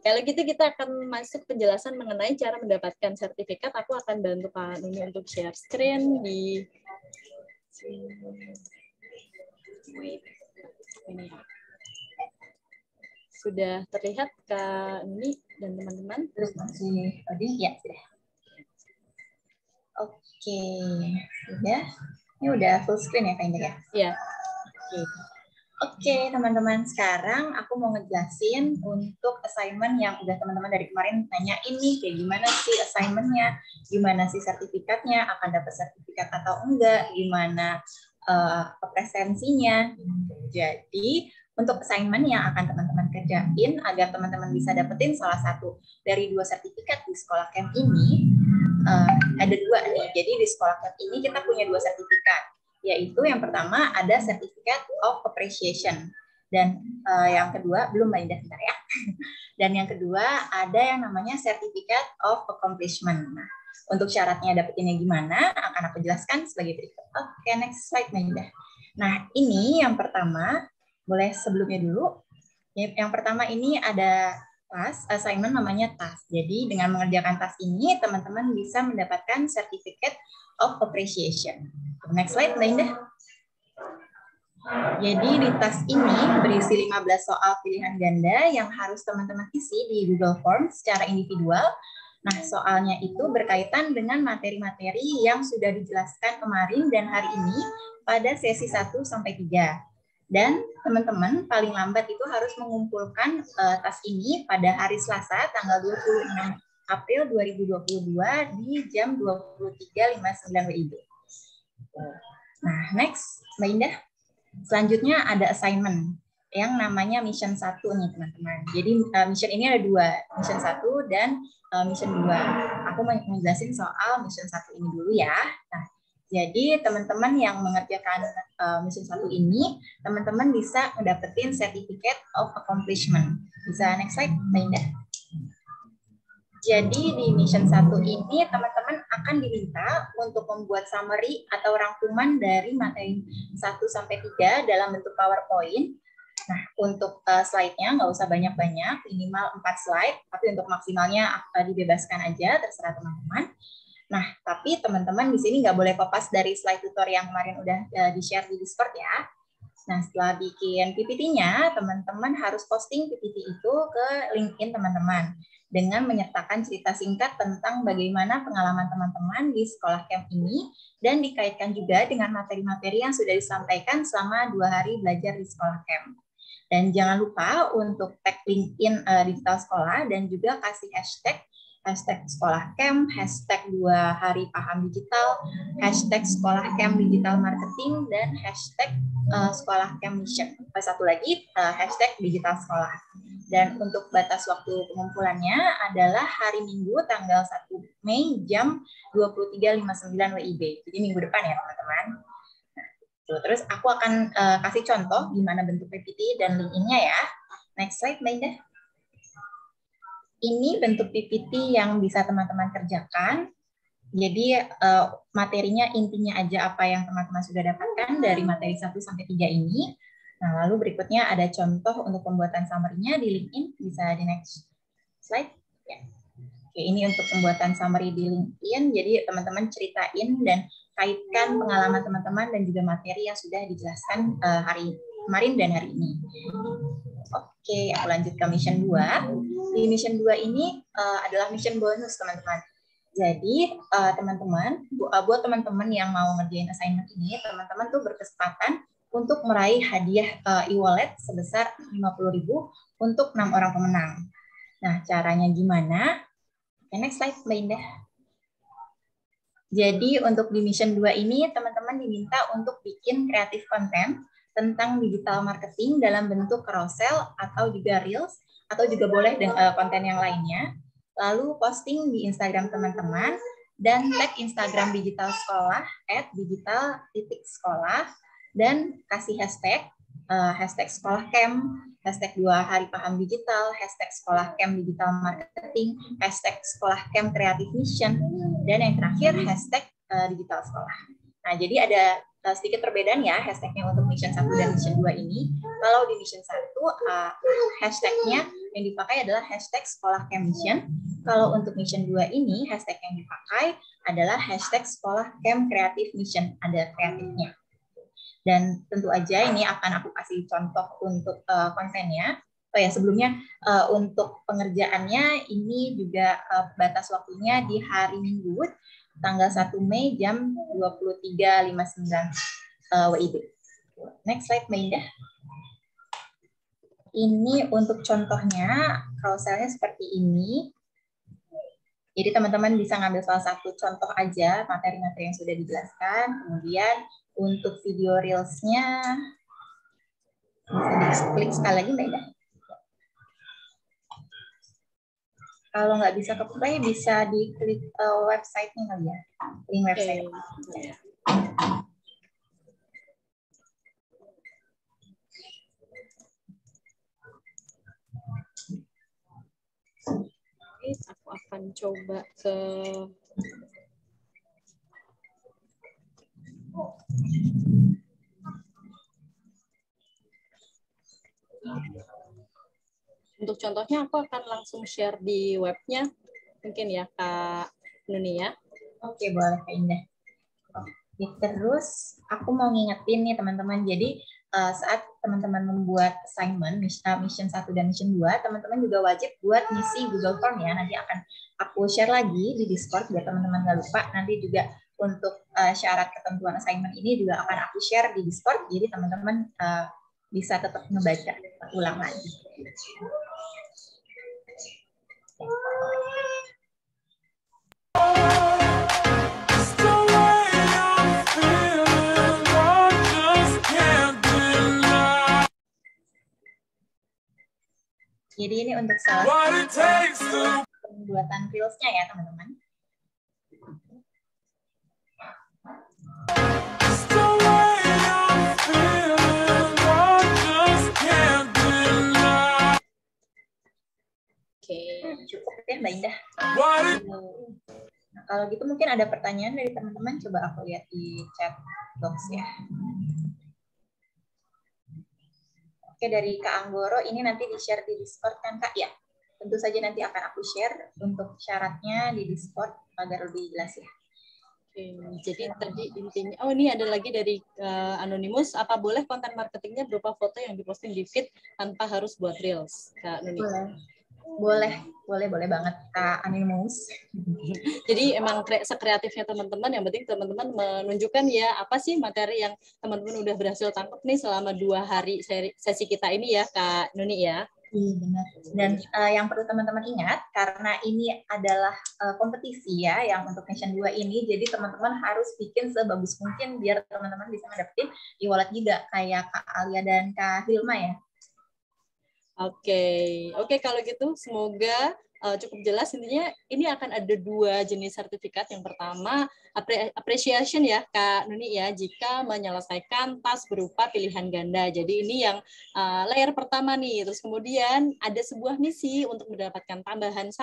kalau gitu kita akan masuk penjelasan mengenai cara mendapatkan sertifikat. Aku akan bantu Kak Nuni untuk share screen di ini. Sudah terlihat Kak Nuni dan teman-teman? Terus masih tadi ya sudah. Oke, sudah. Ini udah full screen ya Kak Indah ya? Iya. Oke, teman-teman, sekarang aku mau ngejelasin untuk assignment yang udah teman-teman dari kemarin tanyain nih, kayak gimana sih assignment-nya, gimana sih sertifikatnya, akan dapat sertifikat atau enggak, gimana presensinya. Jadi, untuk assignment yang akan teman-teman kerjain, agar teman-teman bisa dapetin salah satu dari 2 sertifikat di sekolah camp ini, ada 2 nih. Jadi, di sekolah camp ini kita punya 2 sertifikat. Yaitu yang pertama ada Certificate of Appreciation dan yang kedua belum Mbak Indah ya. Dan yang kedua ada yang namanya Certificate of Accomplishment. Nah, untuk syaratnya dapetinnya gimana akan aku jelaskan sebagai berikut. Oke, next slide Mbak Indah. Nah, ini yang pertama Boleh sebelumnya dulu. Yang pertama ini ada task, assignment namanya task. Jadi dengan mengerjakan task ini, teman-teman bisa mendapatkan Certificate of Appreciation. Next slide, Mbak Indah. Jadi di task ini berisi 15 soal pilihan ganda yang harus teman-teman isi di Google Forms secara individual. Nah, soalnya itu berkaitan dengan materi-materi yang sudah dijelaskan kemarin dan hari ini pada sesi 1 sampai 3. Dan teman-teman paling lambat itu harus mengumpulkan task ini pada hari Selasa tanggal 26 April 2022 di jam 23.59 WIB. Nah, next, Mbak Indah. Selanjutnya ada assignment yang namanya mission 1 nih teman-teman. Jadi mission ini ada 2, mission 1 dan mission 2. Aku mau menjelasin soal mission 1 ini dulu ya. Nah, jadi teman-teman yang mengerjakan mission 1 ini, teman-teman bisa mendapatkan Certificate of Accomplishment. Bisa next slide, Mbak Indah. Jadi di mission 1 ini teman-teman akan diminta untuk membuat summary atau rangkuman dari materi 1 sampai 3 dalam bentuk PowerPoint. Nah, untuk slide-nya nggak usah banyak-banyak, minimal 4 slide, tapi untuk maksimalnya dibebaskan aja, terserah teman-teman. Nah, tapi teman-teman di sini nggak boleh kopas dari slide tutor yang kemarin udah di-share di Discord ya. Nah, setelah bikin PPT-nya, teman-teman harus posting PPT itu ke LinkedIn teman-teman dengan menyertakan cerita singkat tentang bagaimana pengalaman teman-teman di sekolah camp ini dan dikaitkan juga dengan materi-materi yang sudah disampaikan selama 2 hari belajar di sekolah camp. Dan jangan lupa untuk tag LinkedIn Digital Sekolah dan juga kasih hashtag sekolah camp, hashtag 2 hari paham digital, hashtag sekolah camp digital marketing, dan hashtag sekolah camp mission. Satu lagi, hashtag digital sekolah. Dan untuk batas waktu pengumpulannya adalah hari Minggu tanggal 1 Mei jam 23.59 WIB. Jadi minggu depan ya teman-teman. Nah, terus aku akan kasih contoh gimana bentuk PPT dan link-nya ya. Next slide, Mbak Indah. Ini bentuk PPT yang bisa teman-teman kerjakan. Jadi materinya intinya aja apa yang teman-teman sudah dapatkan dari materi 1 sampai 3 ini. Nah, lalu berikutnya ada contoh untuk pembuatan summary-nya di LinkedIn. Bisa di next slide. Ya. Oke, ini untuk pembuatan summary di LinkedIn. Jadi teman-teman ceritain dan kaitkan pengalaman teman-teman dan juga materi yang sudah dijelaskan hari kemarin dan hari ini. Oke, aku lanjut ke mission 2. Di mission 2 ini adalah mission bonus, teman-teman. Jadi, teman-teman, buat teman-teman yang mau ngerjain assignment ini, teman-teman tuh berkesempatan untuk meraih hadiah e-wallet sebesar 50.000 untuk 6 orang pemenang. Nah, caranya gimana? Next slide, Mbak Indah. Jadi, untuk di mission 2 ini, teman-teman diminta untuk bikin kreatif konten tentang digital marketing dalam bentuk carousel atau juga reels, atau juga boleh konten yang lainnya. Lalu posting di Instagram teman-teman, dan tag Instagram Digital Sekolah @digital.sekolah, dan kasih hashtag, hashtag sekolah camp, hashtag 2 hari paham digital, hashtag sekolah camp digital marketing, hashtag sekolah camp creative mission, dan yang terakhir hashtag digital sekolah. Nah, jadi ada sedikit perbedaan ya hashtagnya untuk mission 1 dan mission 2 ini. Kalau di mission 1 hashtagnya yang dipakai adalah hashtag sekolah camp mission. Kalau untuk mission 2 ini hashtag yang dipakai adalah hashtag sekolah camp creative mission. Ada kreatifnya. Dan tentu aja ini akan aku kasih contoh untuk kontennya. Oh ya, sebelumnya untuk pengerjaannya ini juga batas waktunya di hari Minggu tanggal 1 Mei jam 23.59 WIB. Next slide, Mbak Indah. Ini untuk contohnya, carouselnya seperti ini. Jadi teman-teman bisa ngambil salah satu contoh aja materi-materi yang sudah dijelaskan. Kemudian untuk video reels-nya bisa diklik sekali lagi, Mbak Indah. Kalau nggak bisa ke play, bisa diklik website-nya kali ya, link website. Aku akan coba ke Untuk contohnya aku akan langsung share di webnya, mungkin ya Kak Nuni ya. Oke, boleh Kak Indah. Oke, terus aku mau ngingetin nih teman-teman, jadi saat teman-teman membuat assignment, mission 1 dan mission 2, teman-teman juga wajib buat ngisi Google Form ya, nanti akan aku share lagi di Discord biar teman-teman nggak lupa, nanti juga untuk syarat ketentuan assignment ini juga akan aku share di Discord, jadi teman-teman bisa tetap ngebaca ulang lagi. Jadi ini untuk salah satu pembuatan reels-nya ya teman-teman. Cukup ya Mbak Indah. Nah, kalau gitu mungkin ada pertanyaan dari teman-teman, coba aku lihat di chat box ya. Oke, dari Kak Anggoro, ini nanti di-share di Discord kan Kak? Ya, tentu saja nanti akan aku share untuk syaratnya di Discord agar lebih jelas ya. Oke, jadi tadi intinya, oh ini ada lagi dari Anonymous, apa boleh konten marketingnya berupa foto yang diposting di feed tanpa harus buat reels, Kak Nuni? Boleh banget Kak Anonymous. Jadi emang sekreatifnya teman-teman, yang penting teman-teman menunjukkan ya apa sih materi yang teman-teman udah berhasil tangkap nih selama 2 hari sesi kita ini ya Kak Nuni ya. Iya benar. Dan yang perlu teman-teman ingat, karena ini adalah kompetisi ya, yang untuk Mission 2 ini, jadi teman-teman harus bikin sebagus mungkin biar teman-teman bisa ngedapetin e-wallet juga kayak Kak Alia dan Kak Hilma ya. Oke, kalau gitu semoga cukup jelas. Intinya ini akan ada 2 jenis sertifikat. Yang pertama appreciation ya Kak Nuni ya, jika menyelesaikan task berupa pilihan ganda. Jadi ini yang layer pertama nih. Terus kemudian ada sebuah misi untuk mendapatkan tambahan 1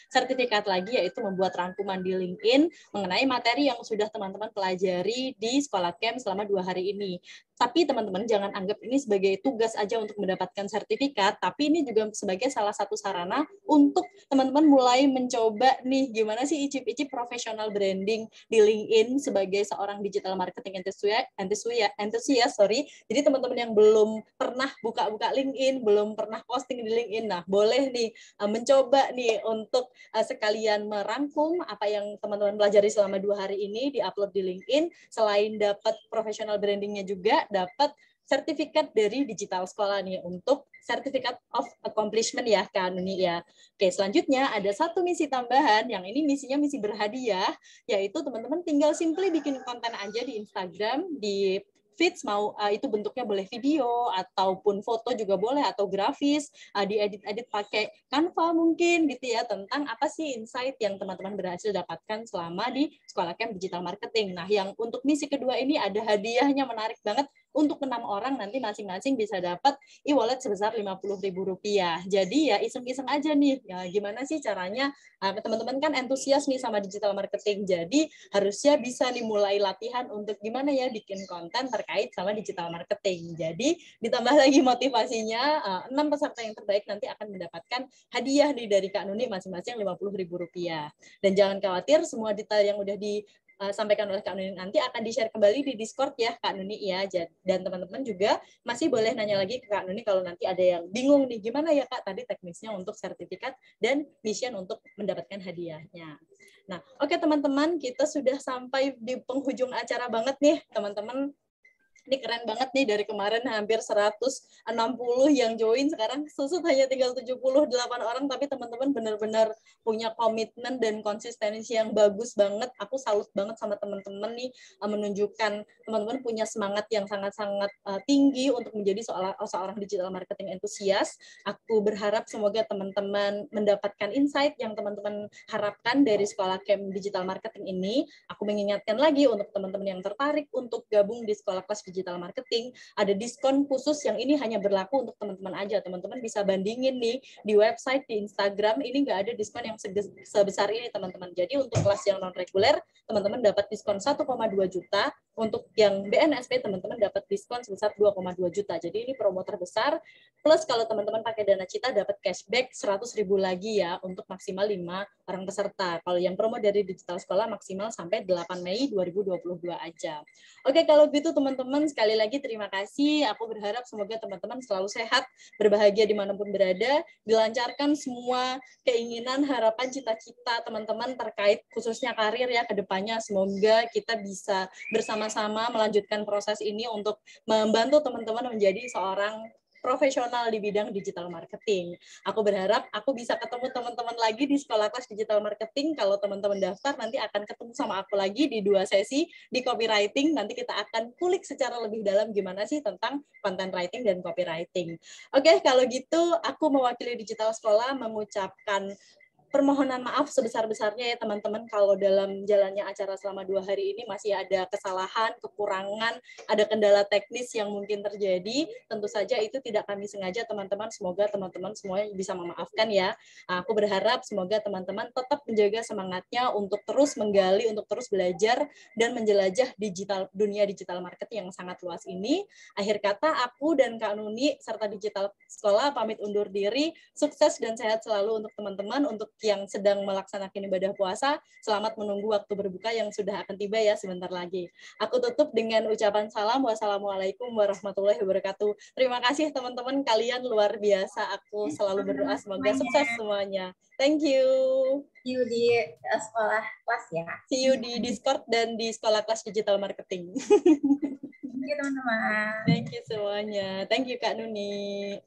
sertifikat lagi, yaitu membuat rangkuman di LinkedIn mengenai materi yang sudah teman-teman pelajari di Sekolah Camp selama 2 hari ini. Tapi teman-teman jangan anggap ini sebagai tugas aja untuk mendapatkan sertifikat, tapi ini juga sebagai salah satu sarana untuk teman-teman mulai mencoba nih gimana sih icip-icip professional branding di LinkedIn sebagai seorang digital marketing enthusiast. Jadi teman-teman yang belum pernah buka-buka LinkedIn, belum pernah posting di LinkedIn, nah boleh nih mencoba nih untuk sekalian merangkum apa yang teman-teman pelajari selama 2 hari ini, di-upload di LinkedIn. Selain dapat professional brandingnya juga dapat sertifikat dari digital sekolah nih untuk Certificate of Accomplishment ya Kak Nuni ya. Oke, selanjutnya ada 1 misi tambahan, yang ini misinya misi berhadiah, yaitu teman-teman tinggal simply bikin konten aja di Instagram, di feeds, mau itu bentuknya boleh video ataupun foto juga boleh, atau grafis, diedit-edit pakai Canva mungkin gitu ya, tentang apa sih insight yang teman-teman berhasil dapatkan selama di Sekolah Camp Digital Marketing. Nah, yang untuk misi kedua ini ada hadiahnya menarik banget. Untuk 6 orang nanti masing-masing bisa dapat e-wallet sebesar Rp50.000. Jadi ya iseng-iseng aja nih. Ya gimana sih caranya? Teman-teman kan antusias nih sama digital marketing. Jadi harusnya bisa dimulai latihan untuk gimana ya bikin konten terkait sama digital marketing. Jadi ditambah lagi motivasinya, 6 peserta yang terbaik nanti akan mendapatkan hadiah nih dari Kak Nuni masing-masing Rp50.000. Dan jangan khawatir, semua detail yang udah disampaikan oleh Kak Nuni nanti akan di-share kembali di Discord ya Kak Nuni ya. Dan teman-teman juga masih boleh nanya lagi ke Kak Nuni kalau nanti ada yang bingung nih gimana ya Kak tadi teknisnya untuk sertifikat dan mission untuk mendapatkan hadiahnya. Nah, oke teman-teman, kita sudah sampai di penghujung acara banget nih teman-teman. Ini keren banget nih, dari kemarin hampir 160 yang join, sekarang susut hanya tinggal 78 orang, tapi teman-teman benar-benar punya komitmen dan konsistensi yang bagus banget. Aku salut banget sama teman-teman nih, menunjukkan teman-teman punya semangat yang sangat-sangat tinggi untuk menjadi seorang digital marketing enthusiast. Aku berharap semoga teman-teman mendapatkan insight yang teman-teman harapkan dari Sekolah Camp Digital Marketing ini. Aku mengingatkan lagi untuk teman-teman yang tertarik untuk gabung di Sekolah Kelas Digital Marketing, ada diskon khusus yang ini hanya berlaku untuk teman-teman aja. Teman-teman bisa bandingin nih di website, di Instagram, ini nggak ada diskon yang sebesar ini teman-teman. Jadi untuk kelas yang non-reguler, teman-teman dapat diskon 1,2 juta, Untuk yang BNSP teman-teman dapat diskon sebesar 2,2 juta. Jadi ini promo terbesar. Plus kalau teman-teman pakai Dana Cita dapat cashback 100.000 lagi ya untuk maksimal 5 orang peserta. Kalau yang promo dari Digital Sekolah maksimal sampai 8 Mei 2022 aja. Oke, kalau gitu teman-teman sekali lagi terima kasih. Aku berharap semoga teman-teman selalu sehat, berbahagia dimanapun berada, dilancarkan semua keinginan, harapan, cita-cita teman-teman terkait khususnya karir ya ke depannya. Semoga kita bisa bersama-sama melanjutkan proses ini untuk membantu teman-teman menjadi seorang profesional di bidang digital marketing. Aku berharap aku bisa ketemu teman-teman lagi di sekolah kelas digital marketing. Kalau teman-teman daftar, nanti akan ketemu sama aku lagi di 2 sesi di copywriting. Nanti kita akan kulik secara lebih dalam gimana sih tentang content writing dan copywriting. Oke, kalau gitu aku mewakili Digital Sekolah mengucapkan permohonan maaf sebesar-besarnya ya teman-teman kalau dalam jalannya acara selama 2 hari ini masih ada kesalahan, kekurangan, ada kendala teknis yang mungkin terjadi. Tentu saja itu tidak kami sengaja teman-teman. Semoga teman-teman semuanya bisa memaafkan ya. Aku berharap semoga teman-teman tetap menjaga semangatnya untuk terus menggali, untuk terus belajar dan menjelajah dunia digital marketing yang sangat luas ini. Akhir kata aku dan Kak Nuni serta Digital Sekolah pamit undur diri. Sukses dan sehat selalu untuk teman-teman. Untuk yang sedang melaksanakan ibadah puasa, selamat menunggu waktu berbuka yang sudah akan tiba ya sebentar lagi. Aku tutup dengan ucapan salam. Wassalamualaikum warahmatullahi wabarakatuh. Terima kasih teman-teman, kalian luar biasa. Aku selalu berdoa semoga sukses semuanya. Thank you. See you di sekolah kelas ya. See you di Discord dan di sekolah kelas digital marketing. Thank you teman-teman. Thank you semuanya. Thank you Kak Nuni.